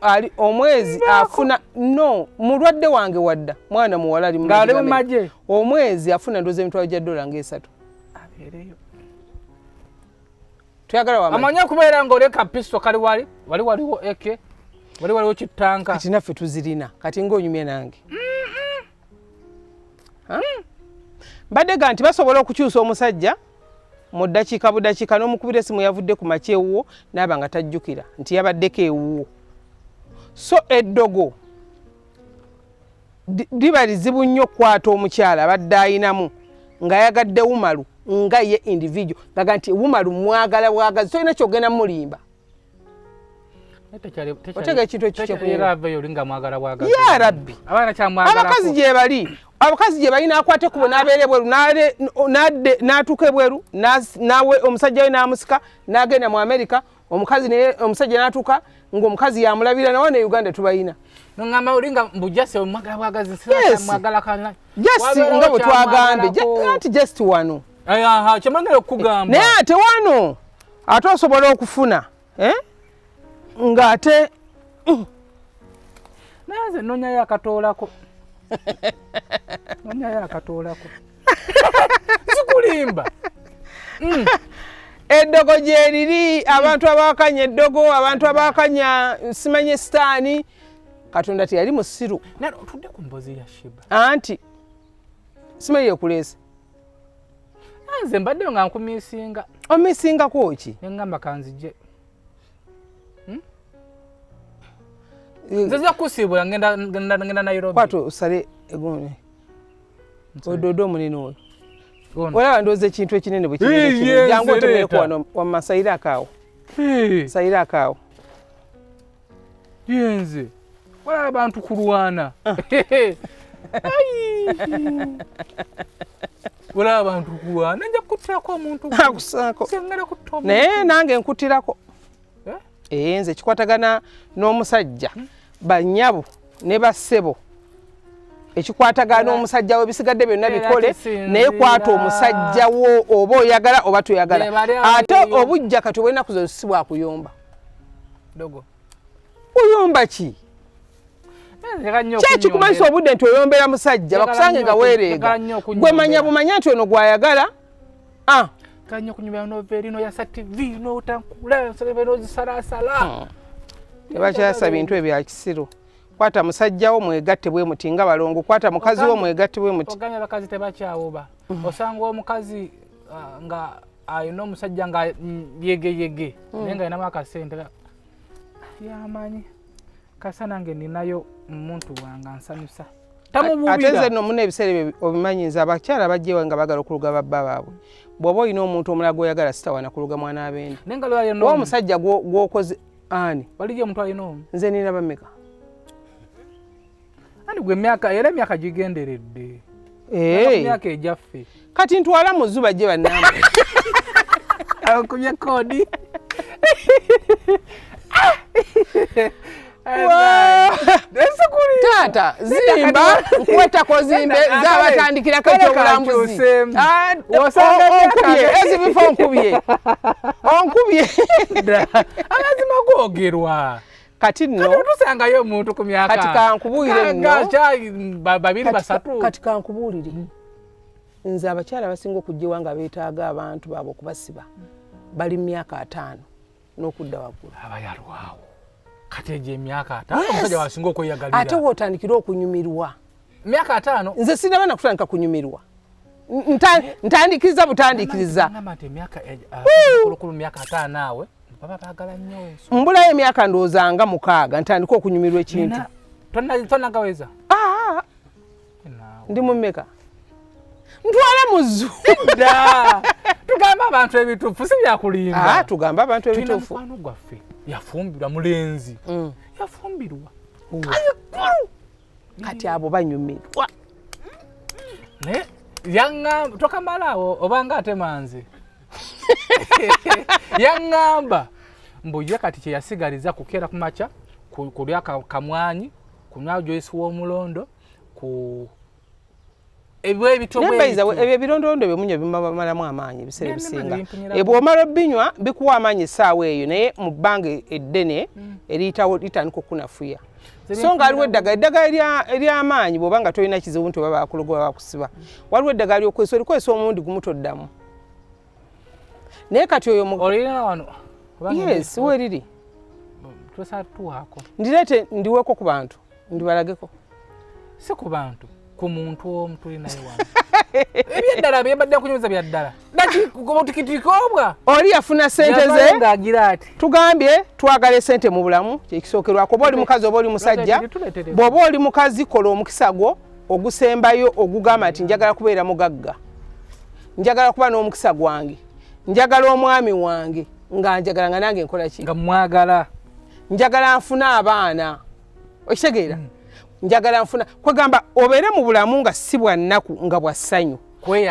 ali omwezi afuna no mulwadde wange wadda mwana muwala ali mu magye omwezi afuna ndoozi emitwalo gya $3 abeereyo tuyagala wamanya amanya kubeera ng'oleka pisto kali waliwo eke waliwo kitanka kati naffe tuzirina kati ng'onyumye nange badde nti basobola okukyusa omusajja mu ddakiika buddakiika n'omukubira essimu yavudde ku makya ewuwo n'aba nga tajjukira nti yabaddeko ewuwo so eddogo liba lizibu nnyo okukwata omukyala abadde ayinamu ng'ayagadde wumalu nga ye individual ngaga nti wumalu mwagala bwagazi tolina kyogenda mulimba otega ekintu ya rabbi abakazi gye bali abakazi gye balina akwate kubo n'abeere bweru n'atuuka ebweru nawe omusajja we n'amusika n'agenda mu America omukazi naye omusajja n'atuuka ng'omukazi yamulabira nawo ne Uganda tubayina nongamba olinga mbujase omwagala bwagazi mwagala kana just nga bwe twagambye anti just wano kyemangere okugamba naye ate wano ate osobola okufuna ng'ate naye nze nonyayo akatoolako sikulimba eddogo gyeriri abantu abakanya eddogo abantu abakanya simanye sitaani Katonda teyali musiru otudde ku mbozi ya Sheebah anti simanyi ekuleese nze mbadde nga nkumiisinga omiisingako ki neŋŋamba kanzije nze kusiibula ngenda Nairobi kwato osale egone ododo omunene oyo olaba ndooza ekintu ekinene bwe kinene jangu otemereko wano wamasayira akaawo sayira akaawo yenze wala abantu kulwana wala abantu kulwana nja kukutirako omuntu akusako naye nange nkutirako nze kikwatagana n'omusajja bannyabo ne bassebo ekikwatagana n'omusajja we bisigadde byonna bikole naye kwata omusajja wo oba oyagala oba toyagala ate obujja kati obwena kuzosibwa kuyomba dogo uyomba ki kyekikumanyisa obudde nti oyombera musajja bakusange nga weereega gwe manya bumanya nti ono gwayagala kanyo kunyumya novelino ya TV no utankula sebeno zisalasala tebakyasa bintu ebya kisiro kwata musajja wo mwegatte bwe mutinga balongo kwata mukazi wo mwegatte bwe muti oganya bakazi tebakyawoba osanga omukazi nga ayino musajja nga yege nenga ina maka sente yamanyi kasana nge ninayo muntu wanga nsanyusa ate nze no mune ebiseera obimanyi nze abakyala bajjewa nga bagala okuluga babba baabwe bw'oba olina omuntu omulaga oyagala sitawana kuluga mwana abendi wa omusajja gwokoze ani walijja omuntu alina omu nze nina bameka ani gwe emyaka gigenderedde emyaka ejaffe kati ntwala mu zuba gye bannamba akubye kodi taata zimba nkwetako zimbe zabatandikirako ekyobulambuzi onkubye SB4 onkubye amazima googerwa kati nno tusangayo omuntu ku myaka kati kankubuulire nno babiri basatu kati kankubuulire nze abakyala basinga okujjewa nga beetaaga abantu baabwe okubasiba bali mu myaka 5 n'okudda waggulu abayalwawo kati egyo emyaka 5 omusajja wasinga okweyagalira ate wootandikira okunyumirwa myaka 5 nze sinaba na kutandika kunyumirwa ntandikiriza butandikiriza kulukulu myaka 5 awe baba baagala nnyo mbulayo emyaka ndoozanga 6 ntandika okunyumirwa ekintu tonagaweza ndi mumeka ntwala muzu da tugamba abantu ebitufu si byakulimba tugamba abantu ebitufu mukwano gwaffe yafumbirwa mulenzi yafumbirwa kati abo banyumirwa ne yangamba tokamalawo obanga ate manzi yangamba mbuye kati kye yasigaliza kukera kumacha kulya kamwanyi kunywa Joyce w'omulondo ku ebyo ebyo birondondo byemunyo bimamalamu amaanyi biseera bisinga ebwomala binywa bikuwa amaanyi essaawa eyo naye mu bbanga eddene eriyitawo litandika okunafuya so nga waliwo eddagala ery'amaanyi bw'oba nga tolina kizibu nti oba bakulogoba bakusiba waliwo eddagala lyokwesa olikwesa omulundi gumu toddamu naye kati oyo olina wano yes weriri tosatuwako ndireete ndiweeko ku bantu ndibalageko si ku bantu ku muntu omu tuli naye wano ebyeddala byebadde kunyumiza byaddala obutikitikoobwa oli yafuna sente ze tugambye twagala sente mu bulamu kyekisookerwako oba oli mukazi oba oli musajja bw'oba oli mukazi kola omukisa gwo ogusembayo ogugamba nti njagala kubeera mugagga njagala kuba n'omukisa gwange njagala omwami wange nga njagala nga nange nkola ki nga mwagala njagala nfuna abaana okitegeera njagala nfuna kwegamba obeere mu bulamu nga si bwa nnaku nga bwa ssanyu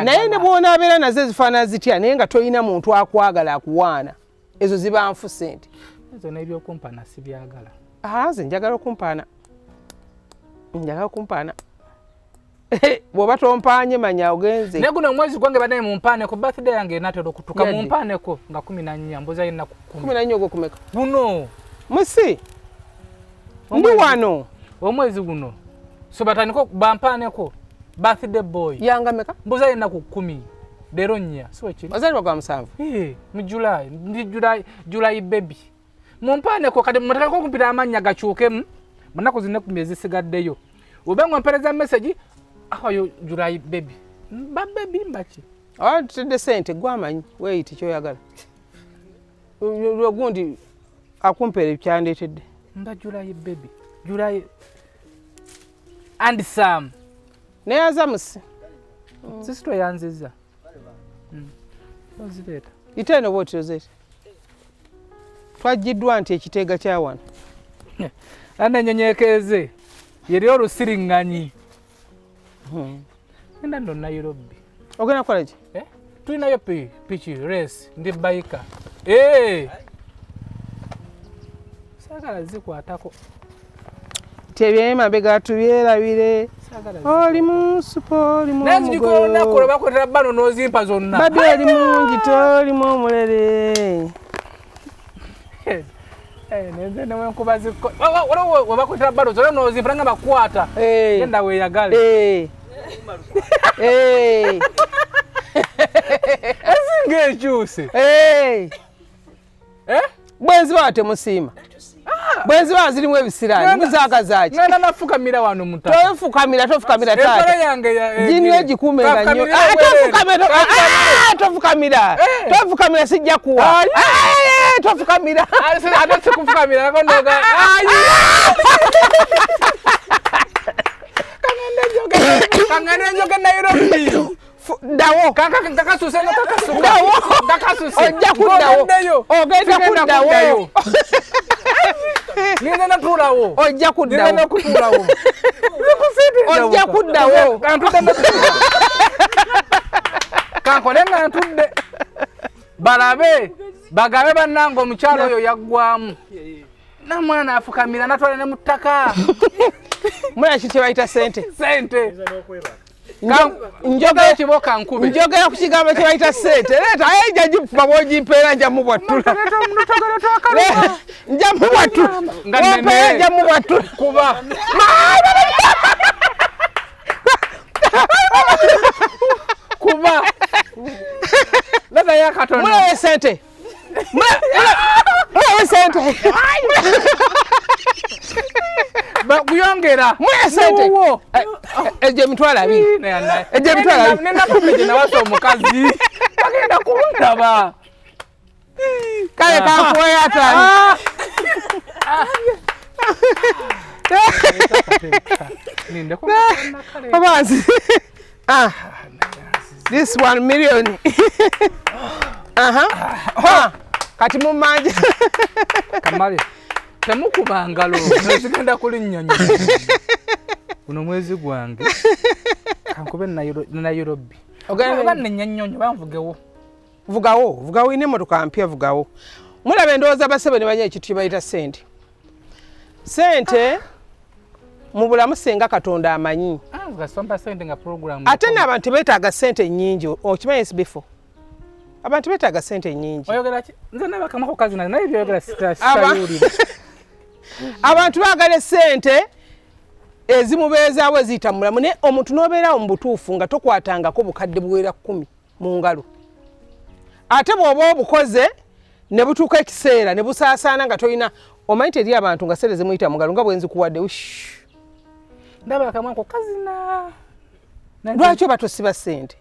naye ne bw'onaabeera nazo ezifaanana zitya naye nga tolina muntu akwagala akuwaana ezo ziba nfu sente ezo n'ebyokumpaana si byagala nze njagala okumpaana bw'oba tompaanye manya ogenze naye guno omwezi gwange banaye mumpaane ku birthday yange enatera okutuka mumpaaneko nga 14 mbuza yenna 14 ogwo kumeka buno musi ndi wano omwezi guno so batandika bampaaneko birthday boy yanga meka mbuza yenna ku 10 leero nnya siwe kiri ozalibwa gwa 7 mu July ndi July baby mumpaaneko kati mutakako kumpita amannya gakyukemu munaku zine 10 ezisigaddeyo obenga mpereza message ayo July baby ba baby mbachi tedde sente gwamanyi weeyiti kyoyagala ogundi akumpere kyandetedde mba July baby July and Sam neyaza musi sisito yanziza ozileta iteno boti ozete twajiddwa nti ekiteega kya wano ananyonyekeze yeri olusiringanyi enda ndo Nairobi ogenda kukola ki tulinayo pichi race ndi baika sagala zikwatako tebyemabega tubyerabire oli musupo oli mugolo bakwetera bano nozimpa zonna babi oli mungi tolimu omulere nenze newe nkuba zikko wabakwetera bano zonna nozimpa nga bakwata genda weeyagale ezinga ekyuse bwenzi bawa temusiima bwenzi bawa zirimu ebisiraani muzagazaki ngenda nafukamira wano mutaka tofukamira taata jini egikuumenga nnyo tofukamira sijja kuwa tofukamira ate sikufukamira nakondoga kangende njoge Nairobi dawo kakasusenga ojja kuddawo ogenda kuddawo nina natulawo ojja kuddawo nakutulawo ojja kuddawo kankole nga ntudde balabe bagabe bannanga omukyalo oyo yaggwamu namwana afukamira natwala ne mu ttaka mula ki kyebayita sente njogera kiboka nkube njogera ku kigambo kyebayita sente leeta ayejja gifuba bwogimpeera nja mubwattula nja mubwattula wompeera nja mubwattula kuba kuba leta yakatono mulawe sente mulawe sente kuyongera mulawe sente ejo emitwalo abiri ejo emitwalo abiri nenakumeje nawasa omukazi bagenda kundaba kale kankuweyo atano Abazi. This 1 million. Kati mumanje. Kamale. Temukubangalo. Nezigenda kulinnyonyo. Uno mwezi gwange. Kankube na Nairobi. Ogenda nnyonyo banvugewo. Vugawo ine motoka mpya vugawo. Mulabe ndowooza basebe ne banya ekitu bayita sente. Sente mu bulamu senga Katonda amanyi. Ugasomba sente nga program. Ate n'abantu beetaaga sente nnyingi. Okimanyi SB4. Abantu beetaaga sente nnyingi. Oyogera ki? Nze nabakamako kazi naye byogera sitayulira. Abantu baagala sente ezimubeezaawo eziyita mulamu naye omuntu n'obeerawo mu butuufu nga tokwatangako bukadde buwera 10 mu ngalo. Ate bw'oba obukoze ne butuuka ekiseera ne busaasaana nga toyina omanyi teri abantu nga sente zimuyita mu ngalo nga bwe nzikuwadde ndaba akamwako kazina. Lwaki oba tosiba sente?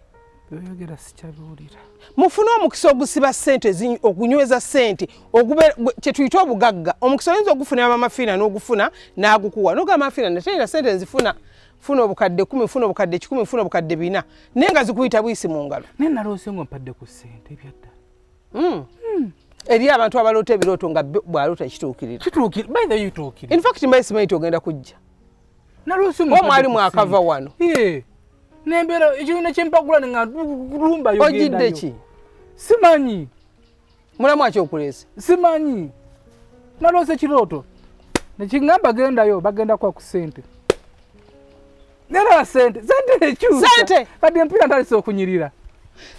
Oyogera sikyabiwulira. Mufune omukisa ogusiba sente okunyweza sente kye tuyita obugagga. Omukisa oyinza ogufuna Mamafiina n'ogufuna n'agukuwa. N'ogamba Mamafiina netera sente nzifuna. Funa obukadde 10, funa obukadde 10, funa obukadde 4. Naye nga zikuyita buyisi mu ngalo. Naye naloose ngo mpadde ku sente ebyadda. Eri abantu abaloota ebirooto nga bw'aloota kituukirira. By the way kituukirira. In fact mbayi simanyi ogenda kujja. Naloose ngo mwali mwakava wano. Nembera ekibiina kyempagula nga lumba yogendayo. Ojidde ki? Simanyi. Mulamu akyokuleese? Simanyi. Naloose kirooto. Nekingamba gendayo bagenda kwa ku sente. Nera sente ekyusa. Sente! Kati empira ntalise okunyirira.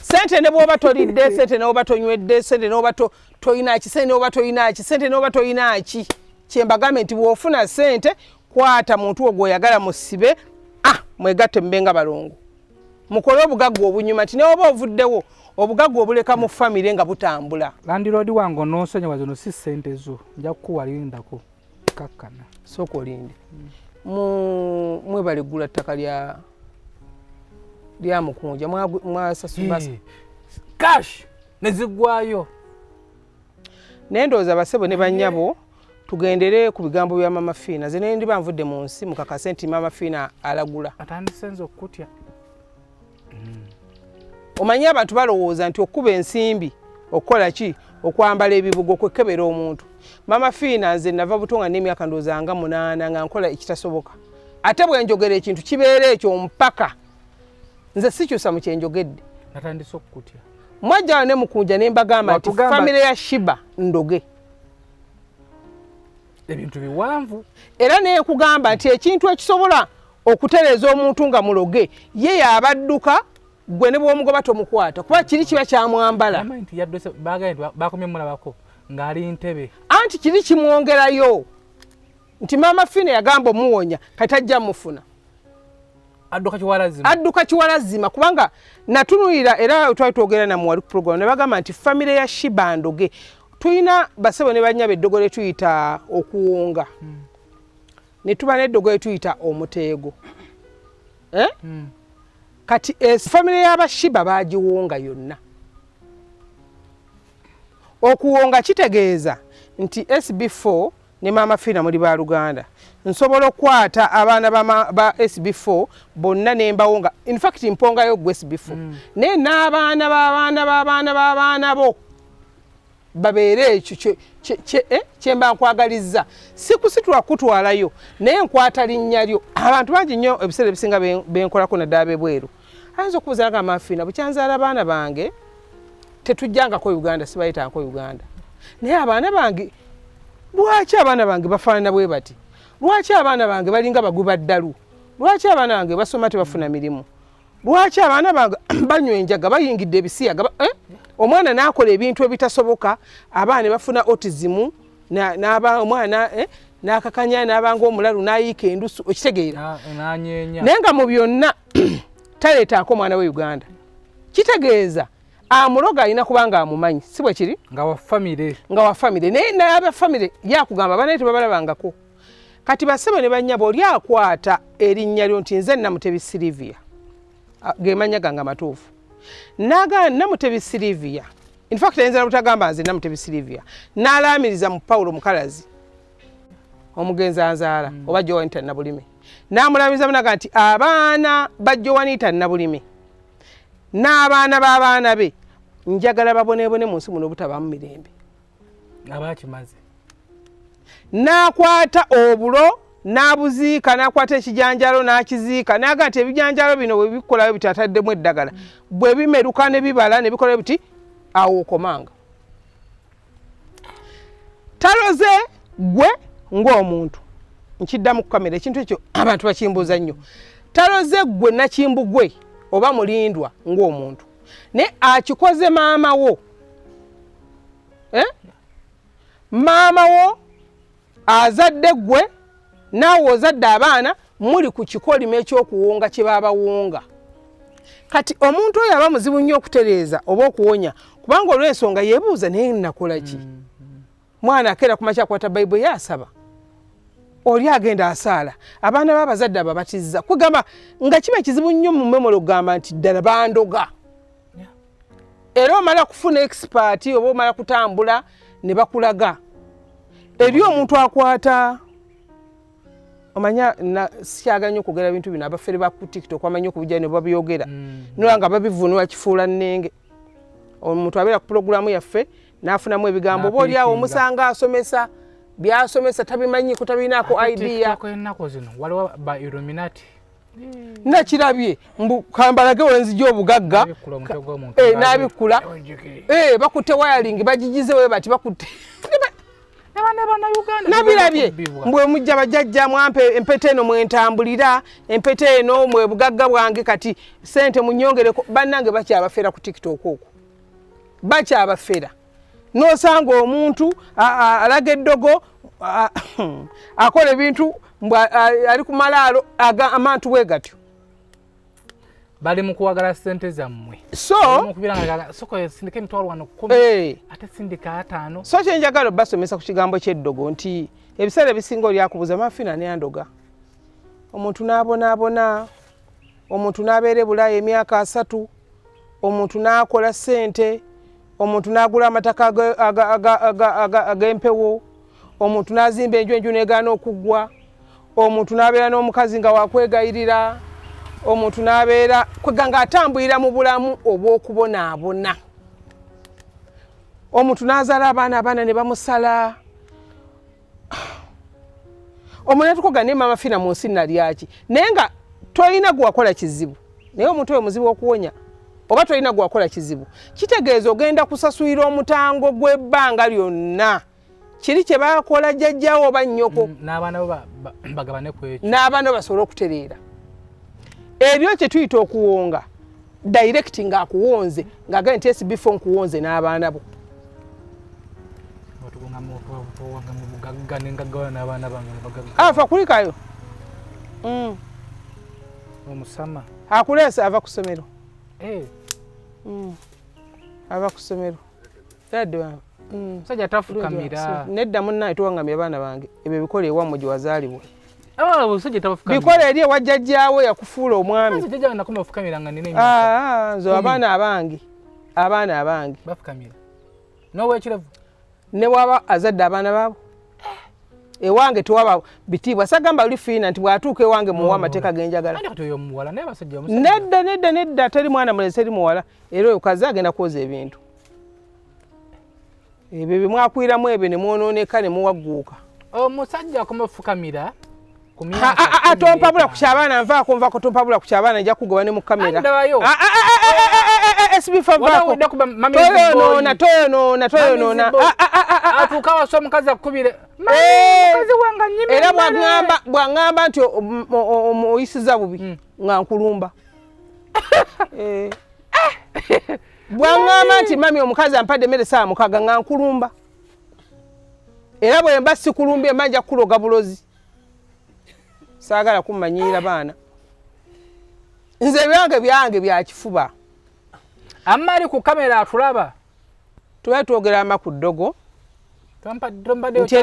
Sente ne bw'oba tolidde, sente n'oba tonywedde, sente n'oba toyina ki, sente n'oba toyina ki, sente n'oba toyina ki. Kyembagambe nti bw'ofuna sente kwata muntu ogwo oyagala musibe mwegatte mbenga balongo. Mukole obugagga obunyuma ti n'oba ovuddewo obugagga obuleka mu famire nga butambula. Landlord wange onoosonyiwa zino si sente zo nja kukuwalindako kakkana. Sooka olinde. Mwebaligula ttaka lya Mukunja mwasasula cash nezigwayo. Naye ndowooza basebo ne bannyabo tugendere ku bigambo bya Mamafiina. Ze ne ndi banvudde mu nsi mukakase nti Mamafiina alagula. Atandisenza okutya. Omanyi abantu balowooza nti okuba ensimbi okukola ki okwambala ebibugo kwekebera omuntu. Mamafiina nze nava butonga n'emyaka ndowooza nga 8 nga nkola ekitasoboka. Ate bwe njogera ekintu kibeera ekyo mpaka nze sikyusa mu kyenjogedde. Natandise okutya. Mwajja ne Mukunja ne mbagamba nti famire ya Sheebah ndoge. Ebintu biwanvu. Era naye kugamba nti ekintu ekisobola okutereeza omuntu nga muloge ye yabadduka gwe ne bw'omugoba tomukwata kuba kiri kiba kyamwambala. Nti yaddose bakomye mulabako ng'ali ntebe. Anti kiri kimwongerayo nti Mamafiina yagamba omuwonya kati ajja mufuna. Adduka kiwalazima kubanga natunulira era twali twogera na muwali ku program ne bagamba nti famire ya Sheebah ndoge. Tuyina basebo ne banyaba eddogole tuyita okuwonga. Ne tuba n'eddogole tuyita omuteego. Kati famire y'aba Sheebah bagiwonga yonna. Okuwonga kitegeeza nti SB4 ne Mamafiina muri ba Luganda. Nsobola okwata abaana ba SB4 bonna ne mbawonga. In fact mpongayo gwe SB4. Ne n'abaana b'abaana bo babeere ekyo kyemba nkwagalizza. Sikusitula kutwalayo naye nkwata linnya lyo. Abantu bangi nnyo ebiseera ebisinga benkolako naddala bweru. Ayinza okubuuza nga Mamafiina bukyanzaala abaana bange tetujjangako Uganda sibayitangako Uganda. Naye abaana bange lwaki abaana bange bafaanana bwe bati? Lwaki abaana bange balinga baguba ddalu? Lwaki abaana bange basoma tebafuna mirimu? Lwaki abaana bange banywa enjaga bayingidde ebisiyaga? Omwana n'akola ebintu ebitasoboka abaana bafuna autism omwana n'akakanya n'abanga omulalu n'ayiika endusu okitegeera. Naye nga mu byonna taleetaako omwana we Uganda. Kitegeeza amuloga alina kubanga amumanyi si bwe kiri nga wa famire naye n'aba famire yakugamba abaana tebabalabangako. Kati basebe ne bannyabo oli akwata erinnya lyo nti nze Namutebi Sylvia ge manya gange matuufu naga Namutebi Sylvia. In fact ayinza butagamba nze Namutebi Sylvia n'alaamiriza mu Paulo Mukalazi omugenzi anzaala oba Joanita Nabulime n'amulamiza munaga nti abaana ba Joanita Nabulime n'abaana b'abaana be njagala baboneebone mu nsi muno obutabaamu mirembe. Abakimaze n'akwata obulo n'abuziika n'akwata ekijanjalo n'akiziika n'aga nti ebijanjalo bino bwe bikolayo bitataddemu eddagala bwe bimeruka ne bibala ne bikola biti awo okomanga. Taloze gwe ng'omuntu nkiddamu ku kamera ekintu ekyo abantu bakimbuuza nnyo. Taloze gwe Nakimbugwe oba mulindwa ng'omuntu ne akikoze maama wo. Maama wo azadde gwe naawe ozadde abaana muli ku kikolimo ekyokuwonga kye babawonga. Kati omuntu oyo aba muzibu nnyo okutereeza oba okuwonya kubanga olw'ensonga yeebuuza naye nakola ki? Mwana akeera ku makya akwata Bayibuli yasaba oli agenda asaala abaana b'abazadde ababatizza kugamba nga kiba kizibu nnyo mu memolo okugamba nti ddala bandoga. Era omala kufuna expert oba omala kutambula ne bakulaga eri omuntu akwata omanya sikyaganya okugera bintu bino abafere ba ku TikTok amanya okubijja ne babyogera nolanga babivuunula kifuula nnenge. Omuntu abeera ku pulogulaamu yaffe n'afunamu ebigambo oba oli awo omusanga asomesa byasomesa tabimanyi kutabinaako idea ennaku zino waliwo ba Illuminati nakirabye mbu kambalage wenzijja obugagga n'abikula bakutte wayaling bagigize we bati bakutte nabirabye mbwe mujja bajjajja mwampe empete eno mwentambulira empete eno mwe bugagga bwange kati sente munyongereko bannange bakyabafera ku TikTok okwo bakyabafera n'osanga omuntu alaga eddogo akola ebintu ali ku malaalo amantu bwe gatyo bali mu kuwagala sente zammwe soko sindika emitwalo wano 10 ate sindika 5 so kyenjagala basomesa ku kigambo ky'eddogo nti ebiseera ebisinga oli akubuza Mafina ne andoga omuntu n'abonaabona omuntu n'abeera e Bulaaya emyaka 3 omuntu n'akola sente omuntu n'agula amataka ag'empewo omuntu n'azimba enju n'egaana okuggwa omuntu n'abeera n'omukazi nga wakwegayirira omuntu n'abeera kweganga atambulira mu bulamu obw'okubonaabona omuntu n'azaala abaana ne bamusala omuntu natukoga ne Mama Fina mu nsi nalyaki naye nga tolina gwe wakola kizibu naye omuntu oyo muzibu okuwonya oba tolina gwe wakola kizibu kitegeeza ogenda kusasulira omutango gw'ebbanga lyonna kiri kye bakola jjajjawo oba nnyoko n'abaana bagabane ku ekyo n'abaana basobole okutereera ebyo kye tuyita okuwonga directing akuwonze ng'agaye nti SB4 nkuwonze n'abaana bo afa kulikayo omusama akuleesa ava ku ssomero ava ku ssomero dadde sajja tafukamira nedda munnaye tuwangamya abaana bange ebyo bikola ewammwe gye wazaalibwa bikola eri ewajjajjaawo yakufuula omwami nze abaana abange ne waba azadde abaana baabo ewange tewaba bitiibwa sagamba oli Fina nti bw'atuuka ewange muwa amateeka genjagala nedda teri mwana mulezi teri muwala era oyo kazi agenda kwoza ebintu ebyo bye mwakwiramu ebyo ne mwonooneka ne muwagguuka omusajja akumufukamira tompabula ku kyabaana nvaako tompabula ku kyabaana nja kugoba ne mu kamera SB4 toyonoona atuuka wasa omukazi akubire era bw'aŋŋamba nti oyisiza bubi nga nkulumba bw'aŋŋamba nti mami omukazi ampadde emmere saa mukaga nga nkulumba era bwe mba sikulumbye emba nja kukuloga bulozi saagala kummanyiira baana nze byange bya kifuba amali ku kamera atulaba tuba twogera ama ku ddogo nti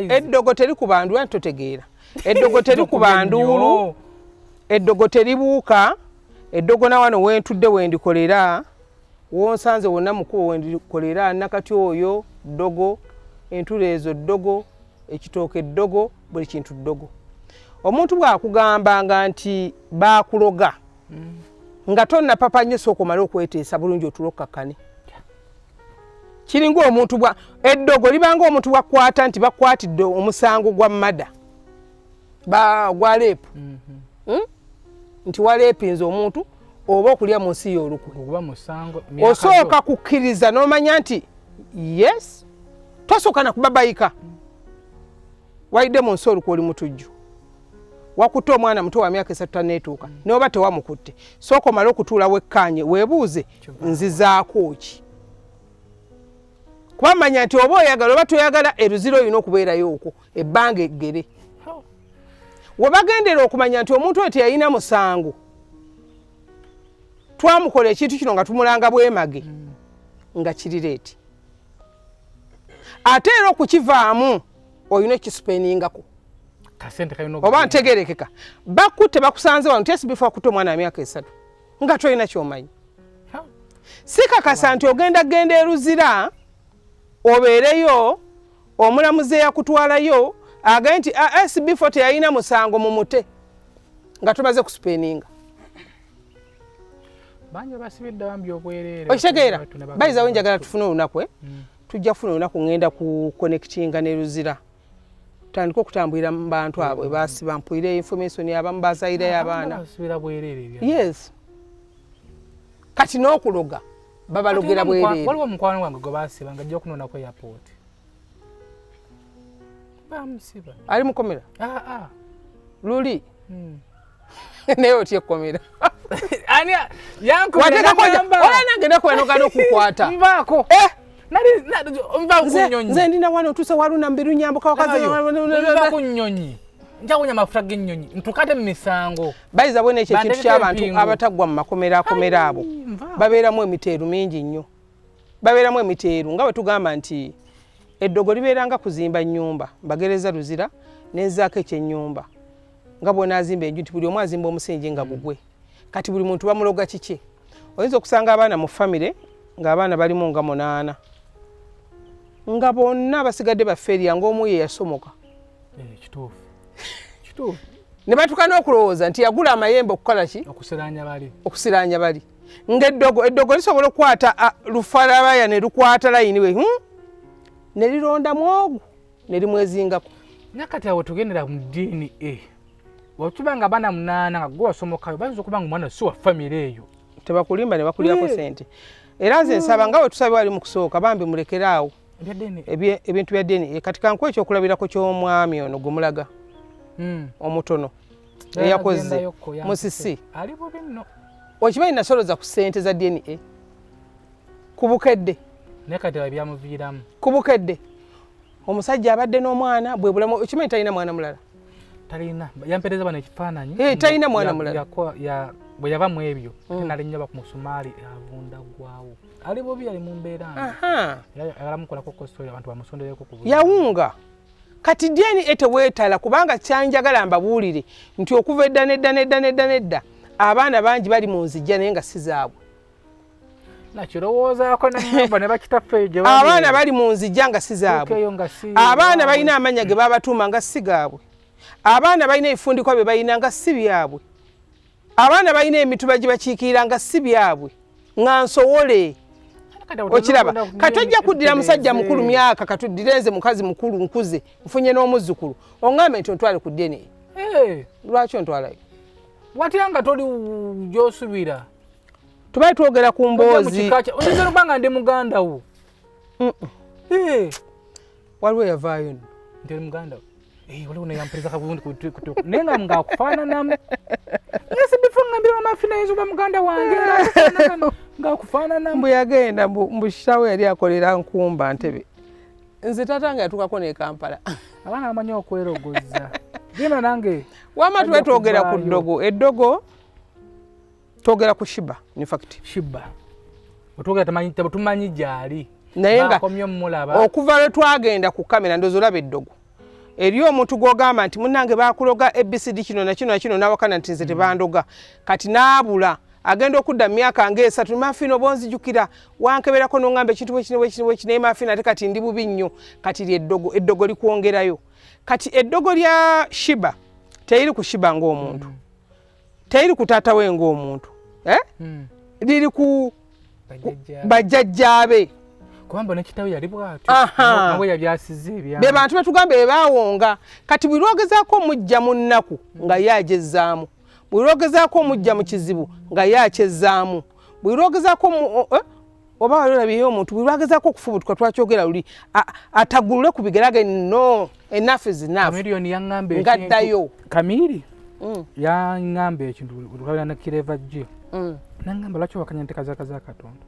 eddogo teri ku bandu anti totegeera eddogo teri ku banduulu eddogo teribuuka eddogo na wano wentudde wendikolera wonsanze wonna mukubo wendikolera nakati oyo ddogo entula ezo ddogo ekitooke eddogo buli kintu ddogo omuntu bw'akugambanga nti baakuloga nga tonnapapa nnyo sooka omale okweteesa bulungi otulokakkane kiringa omuntu eddogo libanga omuntu bwakwata nti bakwatidde omusango gwa mmada gwa leepu nti waleepinze omuntu oba okulya mu nsi y'olukwe osooka kukkiriza n'omanya nti yes tosooka nakubabayika walidde mu nsi olukwe oli mutujju wakutte omwana muto wa myaka 3 tanneetuuka n'oba tewamukutte sooka omale okutuula wekkaanye weebuuze nzizaako ki kuba manya nti oba oyagala oba toyagala eruziro olina okubeerayo okwo ebbanga eggere we bagendera okumanya nti omuntu oyo teyalina musango twamukola ekintu kino nga tumulanga bwemage nga kirireeti ate era okukivaamu olina ekisupeningako oba ntegerekeka bakutte bakusanze wano nti SB4 akutte omwana wa myaka 3 nga tolina kyomanyi si kakasa nti ogenda eruzira obeereyo omulamuzi eyakutwalayo agaye nti SB4 teyalina musango mu mute nga tumaze kusupeninga okitegeera bayizawo njagala tufune olunaku tujja kufuna olunaku ngenda ku connectinga neruzira tutandika okutambulira mu bantu abo basiba mpulire information abamu bazayireyo abaana yes kati n'okuloga babalogera bwereere waliwo mukwano wange gwe basiba nga ajja okunona ku airport bamusiba ali mukomera luli naye otya ekkomera ani yankomera nagenda kwenogana okukwata mbaako nze ndina wano otuuse waluna mbiru nyambuka wakaziva ku nnyonyi njawonya amafuta g'ennyonyi ntukate mu misango bayiza bwene ekyo ekintu ky'abantu abataggwa mu makomera abo babeeramu emiteeru mingi nnyo babeeramu emiteeru nga bwe tugamba nti eddogo libeeranga kuzimba nnyumba bagereza luzira nezaako ekyennyumba nga bw'onaazimba enju nti buli omu azimba omusingi nga gugwe kati buli muntu bamuloga kiki oyinza okusanga abaana mu famire ng'abaana balimu nga 8 nga bonna basigadde baffeeriya ng'omu ye yasomoka kituufu ne batuuka n'okulowooza nti yagula amayembe okukola ki okusiraanya bali ng'eddogo lisobola okukwata lufarabaya ne lukwata layini we ne lironda mwogu ne limwezingako nakati awo tugendera mu DNA bw'otuba nga abaana 8 nga gwe wasomokayo bayinza okuba nga omwana si wa famire eyo tebakulimba ne bakulyako sente era nze nsaba nga bwe tusabye wali mu kusooka bambi mulekeraawo ebintu bya DNA kati kankuwa ekyokulabirako ky'omwami ono gwe mulaga omutono eyakoze musisi okimanyi nasoloza ku ssente za DNA ku bukedde ku bukedde omusajja abadde n'omwana bwe bulamu okimanyi talina mwana mulala yampereza bano ekifaananyi talina mwana mulala bwe yava mu ebyo nalinnya ba ku musumaali avunda gwawo ali bubi ali mu mbeera yagalamukolako kostori abantu bamusondereko ku yawunga kati DNA teweetala kubanga kyanjagala mbabuulire nti okuva edda nedda abaana bangi bali mu nzijja naye nga si zaabwe nakirowoozaako nanyumba ne bakitaffe gye abaana bali mu nzijja nga si zaabwe abaana balina amanya ge babatuuma nga si gaabwe abaana balina ebifundikwa bye balina nga si byabwe abaana balina emituba gye bakiikirira nga si byabwe nga nsowole okiraba katojja kuddira musajja mukulu myaka katuddirenze mukazi mukulu nkuze nfunye n'omuzzukulu oŋŋambe nti ontwale ku DNA lwaki ontwalayo watya nga toli gy'osubira tubaali twogera ku mboozi oyinza lubanga ndi muganda wo waliwo yavaayo ndi muganda wo waliwo neyampereza kabundi kutuku naye nga ngaakufaananamu SB4 ngambira amafina yezuba muganda wange ngaakufaananamu mbu yagenda mbu kitaawe yali akolera nkumba Ntebe nze taata nga yatuukako ne Kampala abaana bamanyi okwerogoza genda nange wama tuba twogera ku ddogo eddogo twogera ku Sheebah in fact Sheebah otwogera tumanyi gyali naye nga okuva lwe twagenda ku kamera ndoozi olaba eddogo eri omuntu gw'ogamba nti munnange baakuloga ABCD kino na kino na kino n'awakana nti nze tebandoga kati n'abula agenda okudda mu myaka nga 3 Mafina obonzijukira wankeberako n'oŋŋamba ekintu bwe kino naye Mafina ate kati ndi bubi nnyo kati eddogo likwongerayo kati eddogo lya Sheebah teriri ku Sheebah ng'omuntu teriri ku taata we ng'omuntu liri ku bajjajjaabe kubamba nekitawe yali bwatyo ngo yabyasize ebya be bantu betugambe bebaawonga kati bwe lwogezaako omujja mu nnaku nga yajezzaamu bwe lwogezaako omujja mu kizibu nga yakyezzaamu bwe lwogezaako oba walolabiyo omuntu bwe lwogezaako okufubutuka twakyogera luli atagulule ku bigerage no enough is enough kamiliyoni yaŋŋamba ngaddayo kamiri yaŋŋamba ekintu lulabira na kireva jjo naŋŋamba lwaki wakanya nteekazaaka za Katonda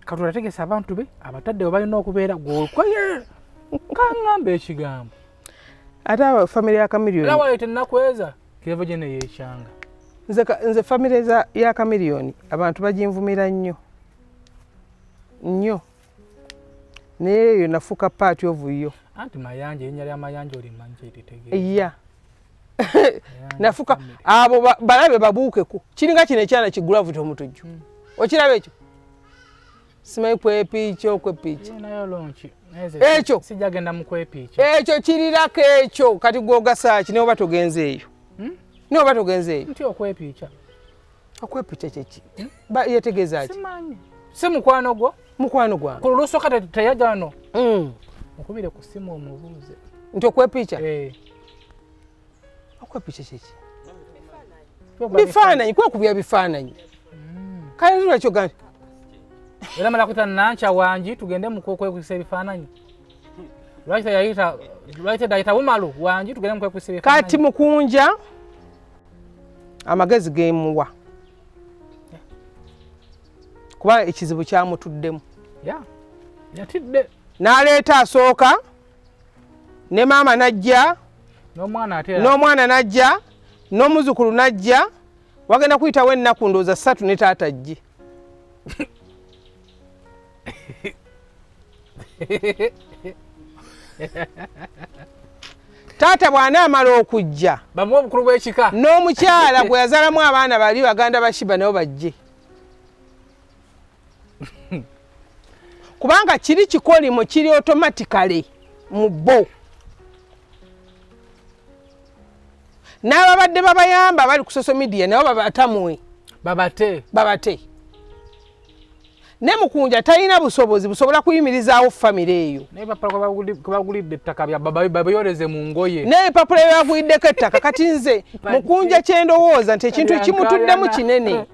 Katonda ategesa abantu be abatadde balina okubeera gw'okoye kaŋŋamba ekigambo ate aba famire ya Kamiliyoni era wali tennakweza kireva gye ne yeekyanga nze famire ya Kamiliyoni abantu baginvumira nnyo naye eyo nafuuka paati ovuyo anti mayanja erinnya lya mayanja olimanyi kyeritegeeza iya nafuuka abo balabe babuukeko kiringa kino ekyana kigulavuta omutujju okiraba ekyo simanyi kwepiiki okwepiiki ekyo sijagenda mu kwepiiki ekyo kirirako ekyo kati gwogasaaki naye oba togenze eyo naye oba togenze eyo nti okwepiica okwepiica kyeki yetegeeza ki simanyi si mukwano gwo mukwano gwange ku lusoka teyajano mukubire ku simu omubuuze nti okwepiica okwepiica kyeki bifaananyi kwekubya bifaananyi kale lwakyoga nti era mala kuta nancha wanji tugende mukwekwekisa ebifaananyi lwaki tayita bumalu wanji tugende mukwekwisa ebifaananyi kati Mukunja amagezi gemuwa kuba ekizibu kyamutuddemu yatidde n'aleeta asooka ne maama najja n'omwana najja n'omuzukulu najja wagenda kuyitawo ennaku ndowooza 3 ne taata jje taata bw'anaamala okujja bamuwa obukulu bw'ekika n'omukyala gwe yazaalamu abaana bali baganda ba Sheebah nabo bajje kubanga kiri kikolimo kiri automatically mu bo n'ababadde babayamba bali ku social media nabo babatamwe babate ne Mukunja talina busobozi busobola kuyimirizaawo famire eyo nebapala kubagulidde ettaka babayoleze mu ngoye n'ebipapula byaguliddeko ettaka kati nze Mukunja kyendowooza nti ekintu ekimutuddemu kinene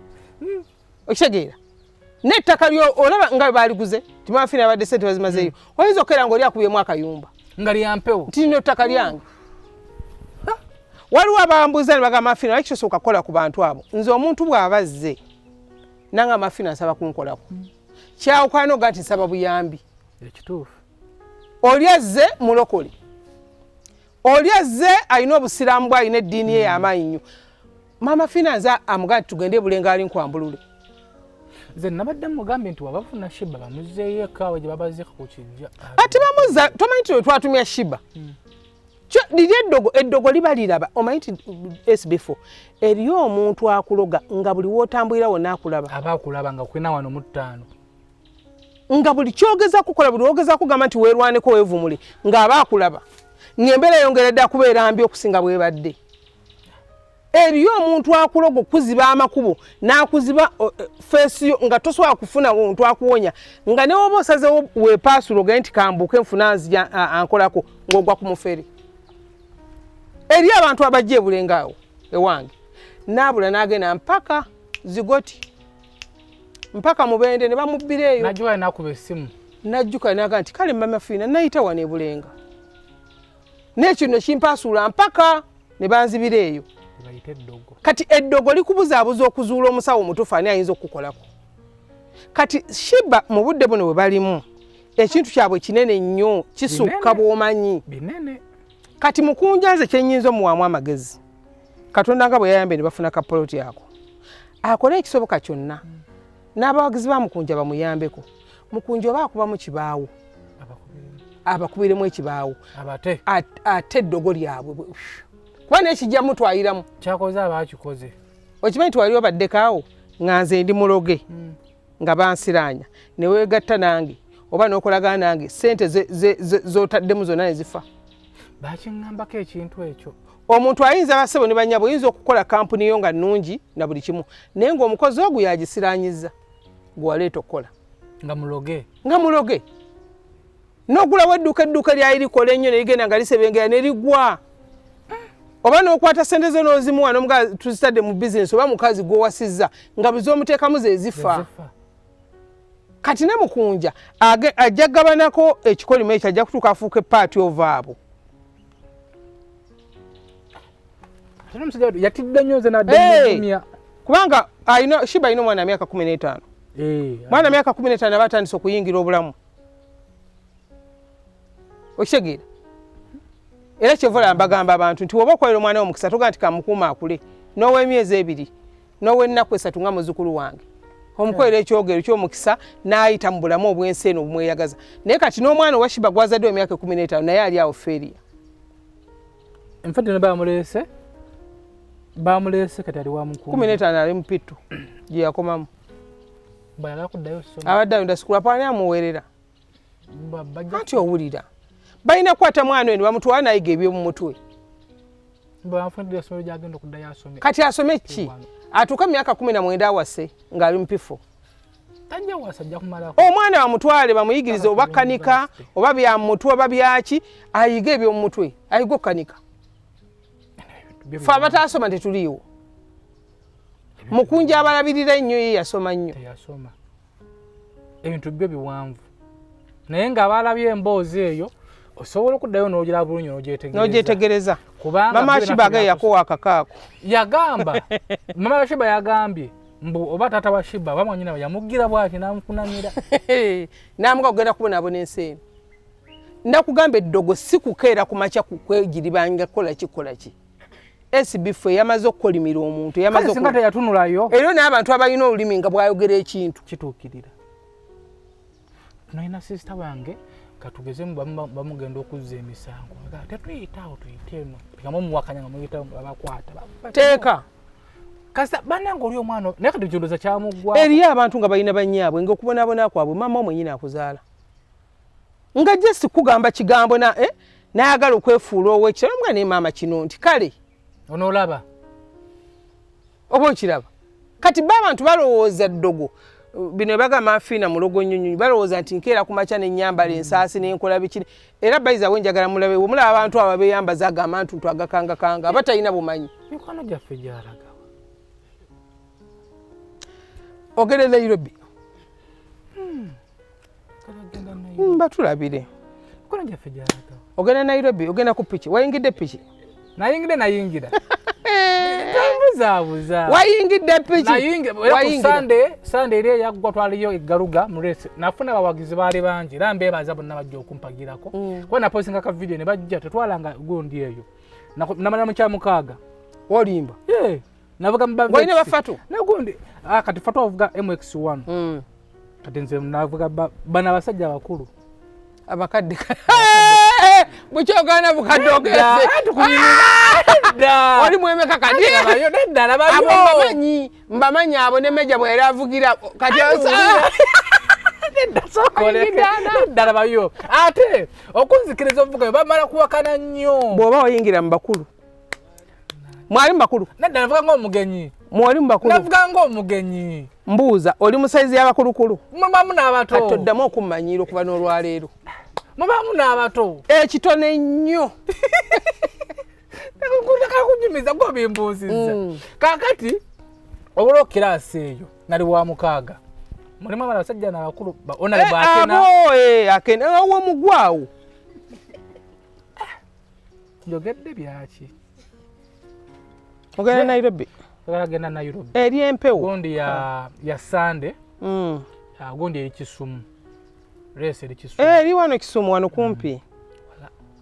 okitegeera n'ettaka olaba nga baliguze timafina abadde sente bazimazeeyo oyinza okera nga oli akubyemu akayumba nga lyampewo ti lino ettaka lyange waliwo abambuuza ne bagamba Fina lwaki tosooka kukola ku bantu abo nze omuntu bw'aba azze nanga Fina nsaba kunkolako kyawukana oga nti nsaba buyambi ekituufu oli azze mulokole oli azze alina obusiraamu bwe alina eddiini ye y'amaanyi nnyo maama Fina nze amuga nti tugende ebulenga ali nkwambulule nze nabadde mugambye nti wabafuna Sheebah bamuzzeeyo ekaawa gye babaziika ku kijja ate bamuzza tomanyi nti twatumya Sheebah liri eddogo liba liraba omanyi nti SB4 eriyo omuntu akuloga nga buli wootambulira wonna akulaba aba akulaba nga kwena wano mu 5 nga buli kyogeza kukola buli wogeza kugamba nti weerwaneko weevumule ng'aba akulaba ng'embeera yongeredde akubeera mbi okusinga bwebadde eriyo omuntu akuloga okuziba amakubo n'akuziba feesi yo nga tosobola kufuna omuntu akuwonya nga ne woba osazeewo weepaasulo oge nti kambuuke nfuna nzija ankolako ng'ogwa ku mufere eriyo abantu abajja ebulenga awo ewange naabula n'agenda mpaka zigoti mpaka mubende ne bamubbireeyo najjuka nakuba essimu najjuka naga nti kale mama Fina nayita wano ebulenga n'ekyo ne kimpaasuula mpaka ne banzibireeyo kati eddogo likubuzaabuza okuzuula omusawo omutuufu ani ayinza okukukolako kati Sheebah mu budde buno bwe balimu ekintu kyabwe kinene nnyo kisukka bw'omanyi kati Mukunja nze kyennyinza omuwaamu amagezi Katonda nga bwe yayambe ne bafuna kapoloti ako akole ekisoboka kyonna n'abawagizi ba Mukunja bamuyambeko Mukunja oba akubamu kibaawo abakubiremu ekibaawo ate eddogo lyabwe kuba n'ekijja mutwayiramu kyakoze abakikoze okimanyi twaliwo baddekaawo nga nze ndi muloge nga bansiraanya ne weegatta nange oba n'okolagana nange sente z'otaddemu zonna ne zifa bakingambako ekintu ekyo. Omuntu ayinza basebo ne banyabo yinza okukola kampuni yo nga nnungi na buli kimu naye ng'omukozi ogwo yagisiranyiza gwaleeta okukola nga muloge n'ogulawo edduuka lyali likola ennyo ne ligenda nga lisebengera ne ligwa oba n'okwata sente zo n'ozimuwa n'omugazi tuzitadde mu bizinesi oba mukazi gw'owasizza nga buz'omuteekamu ze zifa kati ne Mukunja ajja gabanako ekikolimo ekyo ajja kutuuka afuuka epaati ovaabo. Yatidde nnyo nze nadde kubanga Sheebah alina omwana myaka 15. Mwana myaka 15 aba atandise okuyingira obulamu. Okitegeera? Era kyevola mbagamba abantu nti woba okolera omwana omukisa toga nti kamukuuma akule n'ow'emyezi 2 n'ow'ennaku 3 nga muzzukulu wange. Omukolera ekyogero ky'omukisa n'ayita mu bulamu obwensi eno obumweyagaza. Naye kati n'omwana owa Sheebah gwazadde emyaka 15 naye ali awo feria. Enfadde ne bamulese kati ali wa Mukunja 15 ali mpittu gye yakomamu bayala kuddayo ssomero abadde ayonda sikulu apaani amuweerera anti owulira balina kukwata mwana eno bamutwala nayiga eby'omu mutwe kati asome ki atuuka myaka 19 awase ng'ali mpifu omwana bamutwale bamuyigirize oba kanika oba bya mutwe oba byaki ayiga eby'omu mutwe ayiga okukanika fa batasoma tetuliiwo Mukunja abalabirira ennyo ye yasoma nnyo ebintu byo biwanvu naye ng'abalabye emboozi eyo osobola okuddayo n'ogira bulungi n'ogyetegereza mama Sheebah yakowa akakaako yagamba mama Sheebah yagambye mbu oba taata wa Sheebah bamwanyina yamugira bw'ati n'amukunamira n'amuga kugenda kubonabona ensi eno ndakugamba eddogo si kukeera ku makya kwegiribanga kola ki SB4 yamaze okukolimira omuntu yamaze singa teyatunulayo era n'abantu abalina olulimi nga bwayogera ekintu kituukirira noina sister wange katugezemu bamugenda okuzza emisango tetuyitaawo tuyite eno tikamuwakanya nga muyita abakwata teeka kasita bannange oli omwana naye kati ekirowooza kyamuggwa eriyo abantu nga balina bannyaabwe ng'okubonaabona kwabwe maama omwenyini akuzaala nga just kugamba kigambo n'ayagala okwefuula ow'ekitalo nga ne maama kino nti kale onoolaba oba okiraba kati abantu balowooza ddogo bino bagamba Fina mulogo nnyonyi balowooza nti nkeera ku makya n'ennyambala ensaasi n'enkola bikini era bayizawe njagala mulabe omulaba abantu abo beeyambaza agamba nti agakangakanga abatalina bumanyi mikono gyaffe gyalaga ogere Nairobi batulabire mikono gyaffe gyalaga ogenda Nairobi ogenda ku piki wayingidde piki nayingira buza wayingidde piki Sunday eri yaggwa twaliyo eggaluga mu race nafuna abawagizi baali bangi era mbeebaza bonna bajja okumpagirako kuba napostinga ka video ne bajja tetwalanga gundi eyo namanya mu kyamukaaga olimba navuga walina bafatu nagundi kati fatu avuga MX1 kati nze navuga bana abasajja abakulu abakadde bukyogana bukadde ogeze oli mwemeka kati mbamanyi abo ne meja bwera avugira kati ddala bayo ate okunzikiriza ovugayo bamala kuwakana nnyo bw'oba oyingira mu bakulu mwali mu bakulu naddala navuga ng'omugenyi mwali mu bakulu navuga ng'omugenyi mbuuza oli mu saizi y'abakulukulu mubamu n'abato kati oddamu okummanyiira okuva n'olwaleero mubamu n'abato ekitone nnyo kunyumiza gwabimbuuzizza kaakati obulwa kirasi eyo nali wa mukaaga mulimu abasajja n'abakulu onale akena womugwawo njogedde byaki ogenda Nairobi agenda Nairobi eri empewo gundi ya Sunday gundi eri Kisumu race eri Kisumu eri wano Kisumu wano kumpi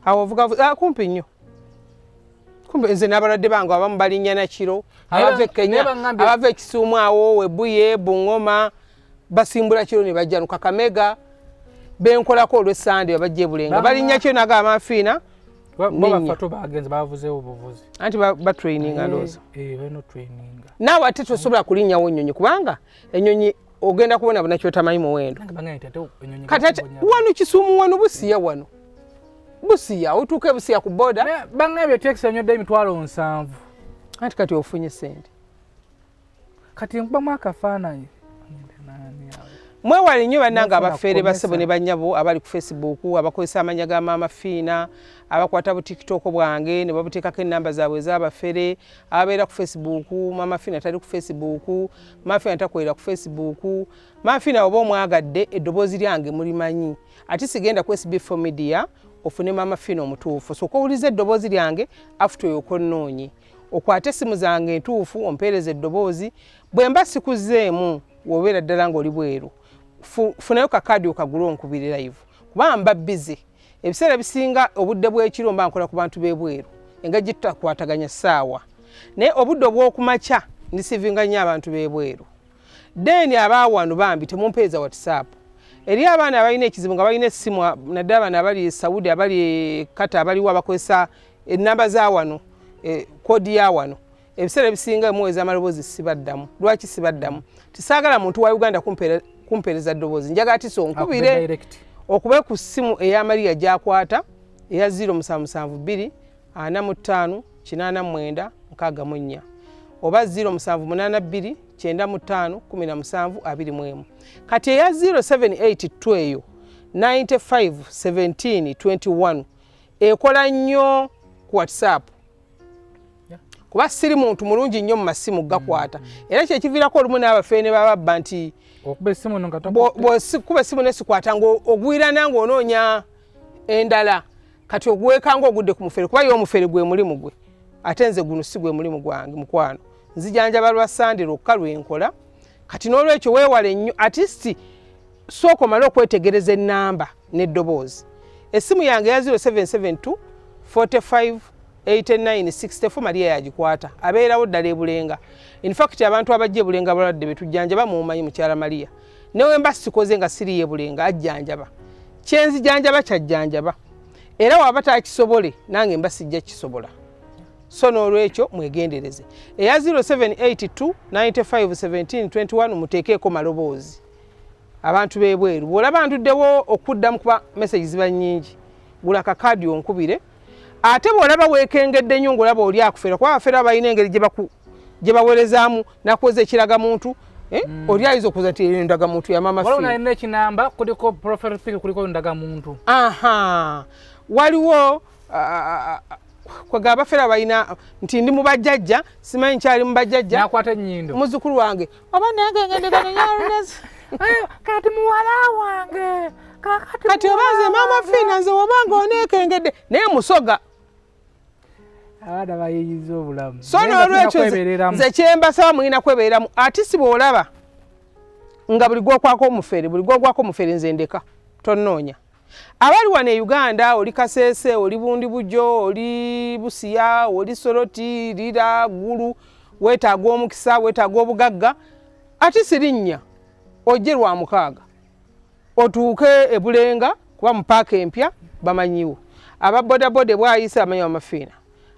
awo vuga kumpi nnyo kumbe nze n'abalwadde bange abamu balinnya na kiro abava Kenya abava Kisumu awo Webuye Bungoma basimbula kiro ne bajja Kakamega benkolako olw'Sunday babajje Bulenga balinnya kiro nagamba Fina bafatu bagenze bavuzeewo obuvuzi anti batraininga ndooza balina training naawe ate tosobola kulinnyawo ennyonyi kubanga ennyonyi ogenda kubona buna kyotamanyi muwendo kati ate wano Kisumu wano busiya wano Busia utuke Busia ku boda bangabe taxi anyodde emitwalo 7 anti kati ofunye sente kati mba mwakafaananyi mwewale nnyo bannanga abafeere basebo ne bannyabo abali ku Facebook abakozesa amanya ga maama Fina abakwata bu TikTok bwange ne babuteekako ennamba zaabwe ez'abafere ababeera ku Facebook maama Fina tali ku Facebook maama Fina takwera ku Facebook maama Fina oba omwagadde eddoboozi lyange mulimanyi ate sigenda ku SB4 Media ofune maama Fina omutuufu so kowuliza eddoboozi lyange afuta oyo konnoonye okwate essimu zange entuufu ompeereza eddoboozi bwe mba sikuzeemu wobeera ddala ng'oli bweru funayo kakadi okagula onkubiri live kuba mba busy ebiseera bisinga obudde bw'ekiro mba nkola ku bantu b'ebweru engagi tutakwataganya ssaawa naye obudde obw'okumakya ndisivinga nnyo abantu b'ebweru deni abaawano bambi temumpeeza WhatsApp eri abaana abalina ekizibu nga balina essimu naddala abaana abali e Saudi abali e Kata abaliwo abakozesa ennamba za wano kodi ya wano ebiseera ebisinga muweza amaloboozi sibaddamu lwaki sibaddamu tisaagala muntu wa Uganda kumpeereza ddoboozi njagala tiso nkubire okube ku ssimu ey'amaliya gy'akwata eya 0772 45 89 64 oba 0782 95 17 21 kati eya 0782 eyo 95 17 21 ekola nnyo ku WhatsApp kuba siri muntu mulungi nnyo mu masimu gakwata era kyekiviirako olumu n'abafeene bababba nti kuba essimu nesikwata ng'ogwirana ng'onoonya endala kati ogwekanga ogudde ku mufere kuba y'omufere gwe mulimu gwe ate nze guno si gwe mulimu gwange mukwano nzijanjaba lwa Sande lwokka lwenkola kati n'olwekyo weewale nnyo atisti sooka omale okwetegereza ennamba n'eddoboozi essimu yange ya 0772 45 8964 Maria yagikwata abeerawo ddala ebulenga in fact abantu abajja ebulenga balwadde betujjanjaba mumanyi mukyala Maria newe mba sikoze nga siri ebulenga ajjanjaba kyenzi janjaba kyajjanjaba era waba takisobole nange mba sijja kisobola so n'olwekyo mwegendereze eya 0782 95 17 21 muteekeeko maloboozi abantu b'ebweru bw'olaba ntuddewo okuddamu kuba message ziba nnyingi gula kakadi onkubire ate bw'olaba weekengedde nnyo ng'olaba oli akufera kuba abafera balina engeri gye baweerezaamu nakuweza ekiraga muntu oli ayinza okuza nti ndaga muntu ya maama Fina waliwo nalina ekinamba kuliko profile pic kuliko ndaga muntu waliwo kwega abafera balina nti ndi mu bajjajja simanyi nkyali mu bajjajja nakwata ennyindo muzzukulu wange oba nange ngendegano nyalunezi kati muwala wange kati obaze maama Fina nze wobanga oneekengedde naye musoga abaana bayiyiza obulamu so n'olwekyo nze kyembasaba mulina kwebeeramu ate si bw'olaba nga buli gw'okwako omufere buli gw'ogwako omufere nze ndeka tonnoonya abali wano e Uganda oli Kasese oli Bundi Bujo oli Busia oli Soroti Lira Gulu weetaaga omukisa weetaaga obugagga ate sirinnya ojje lwa mukaaga otuuke ebulenga kuba mu paaka empya bamanyiwo ababodaboda bwayise amanyi maama Fina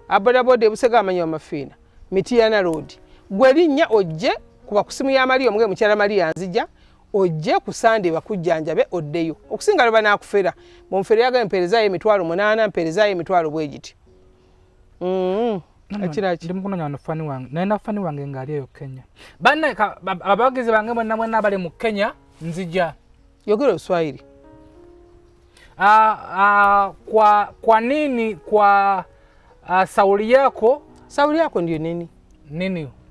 abodaboda ebusega amanyi maama Fina Mitiana Road gwe linnya ojje kuba ku simu ya Maria omuge mukyala Maria nzija ojje ku Sande bakujjanjabe oddeyo okusinga lwe banaakufera bomufere yaga empeerezaayo emitwalo 8 empeerezaayo emitwalo bwe giti akiraki ndi mukunoonya wano fani wange nalina fani wange ng'ali eyo Kenya banne abawagizi bange mwenna mwenna abali mu Kenya nzija yogera Luswahili kwa nini kwa sauli yako ndio nini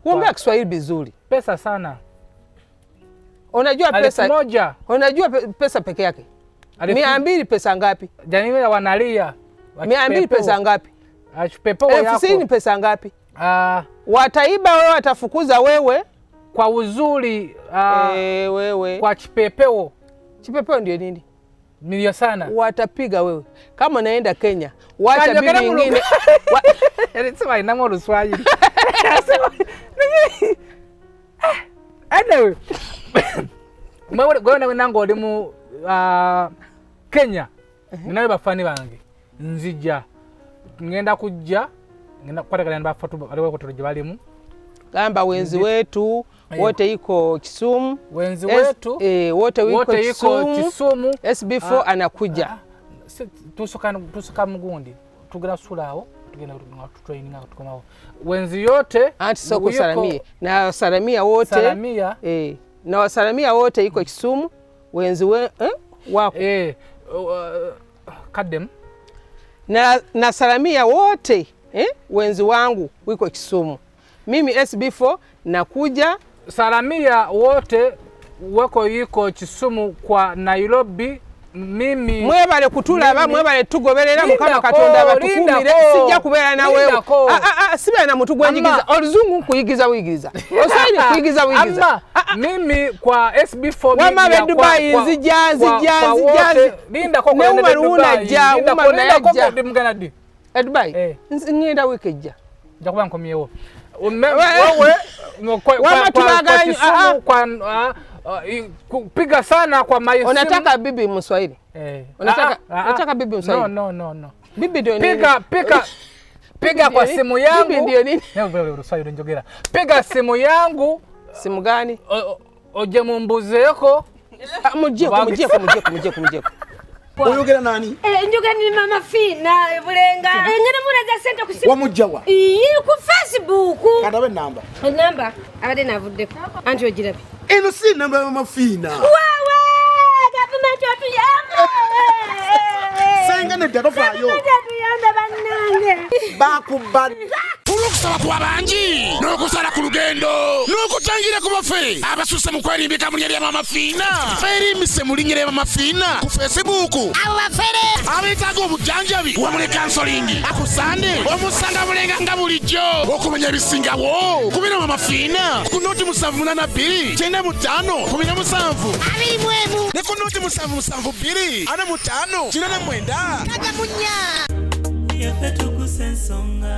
kuombea Kiswahili vizuri pesa sana unajua pesa moja unajua pesa peke yake 200 pesa ngapi janiwe wanalia 200 pesa ngapi achipepeo yako FC ni pesa ngapi wataiba wewe watafukuza wewe kwa uzuri wewe kwa chipepeo ndio nini milio sana watapiga wewe kama naenda Kenya wacha bibi nyingine sema inamo Luswahili anyway mwewe gona wenango oli mu Kenya ninawe bafani bange nzija ngenda kujja ngenda kukwata bafatu baliwo kutoje balimu gamba wenzi wetu wote iko Kisumu wenzi wetu wote wiko Kisumu SB4 anakuja tusoka mugundi tugera sulao tugenda training tukomawo wenzi yote anti soko salamia na salamia wote na wasalamia wote iko Kisumu wenzi wako kadem na salamia wote wenzi wangu wiko Kisumu. Mimi SB4 nakuja salamia wote wako yuko Kisumu kwa Nairobi. Mimi mwebale kutulaba mwebale tugoberera mukama katonda batukumire sijja kubera na wewe sibe na mutu gwenyigiza oluzungu kuyigiza wigiza osaini kuyigiza wigiza mimi kwa SB4 Media wama be Dubai nzija linda koko ne umaruna ja mganadi Dubai ngenda wikeja jakuba nkomyewo wewe kwa piga sana kwa maisimu. Unataka bibi Mswahili? Unataka bibi Mswahili? No. Bibi ndio nini? Piga kwa simu yangu. Bibi ndio nini? Wewe Mswahili njogera. Piga simu yangu. Simu gani? Oje mumbuzeko. Mujeko. Oyogera nani? Njoga ni mama Fina bulenga. Ngene muraza sente ku simu. Wamujawa. Ku Facebook. Kadabe namba. Namba abade navuddeko. Anti ogirabe. Eno si namba ya mama Fina. Wawe! Government otuyamba. Senga ne dado fayo. Tuyamba bannange. Bakubad. Kusaba kwa banji n'okusala ku lugendo n'okutangira ku bafe abasusse mu kwerimbika mu lya mama Fina ferimise mu linnya lya mama Fina ku Facebook abo bafere abetaaga obujanjabi wamule kansolingi akusande omusanga bulenga nga bulijjo okumenya ebisingawo kubira mama Fina ku noti 782 95 17 abirimu ne ku noti 772 45 99 kagamunya Tuggussa Enssonga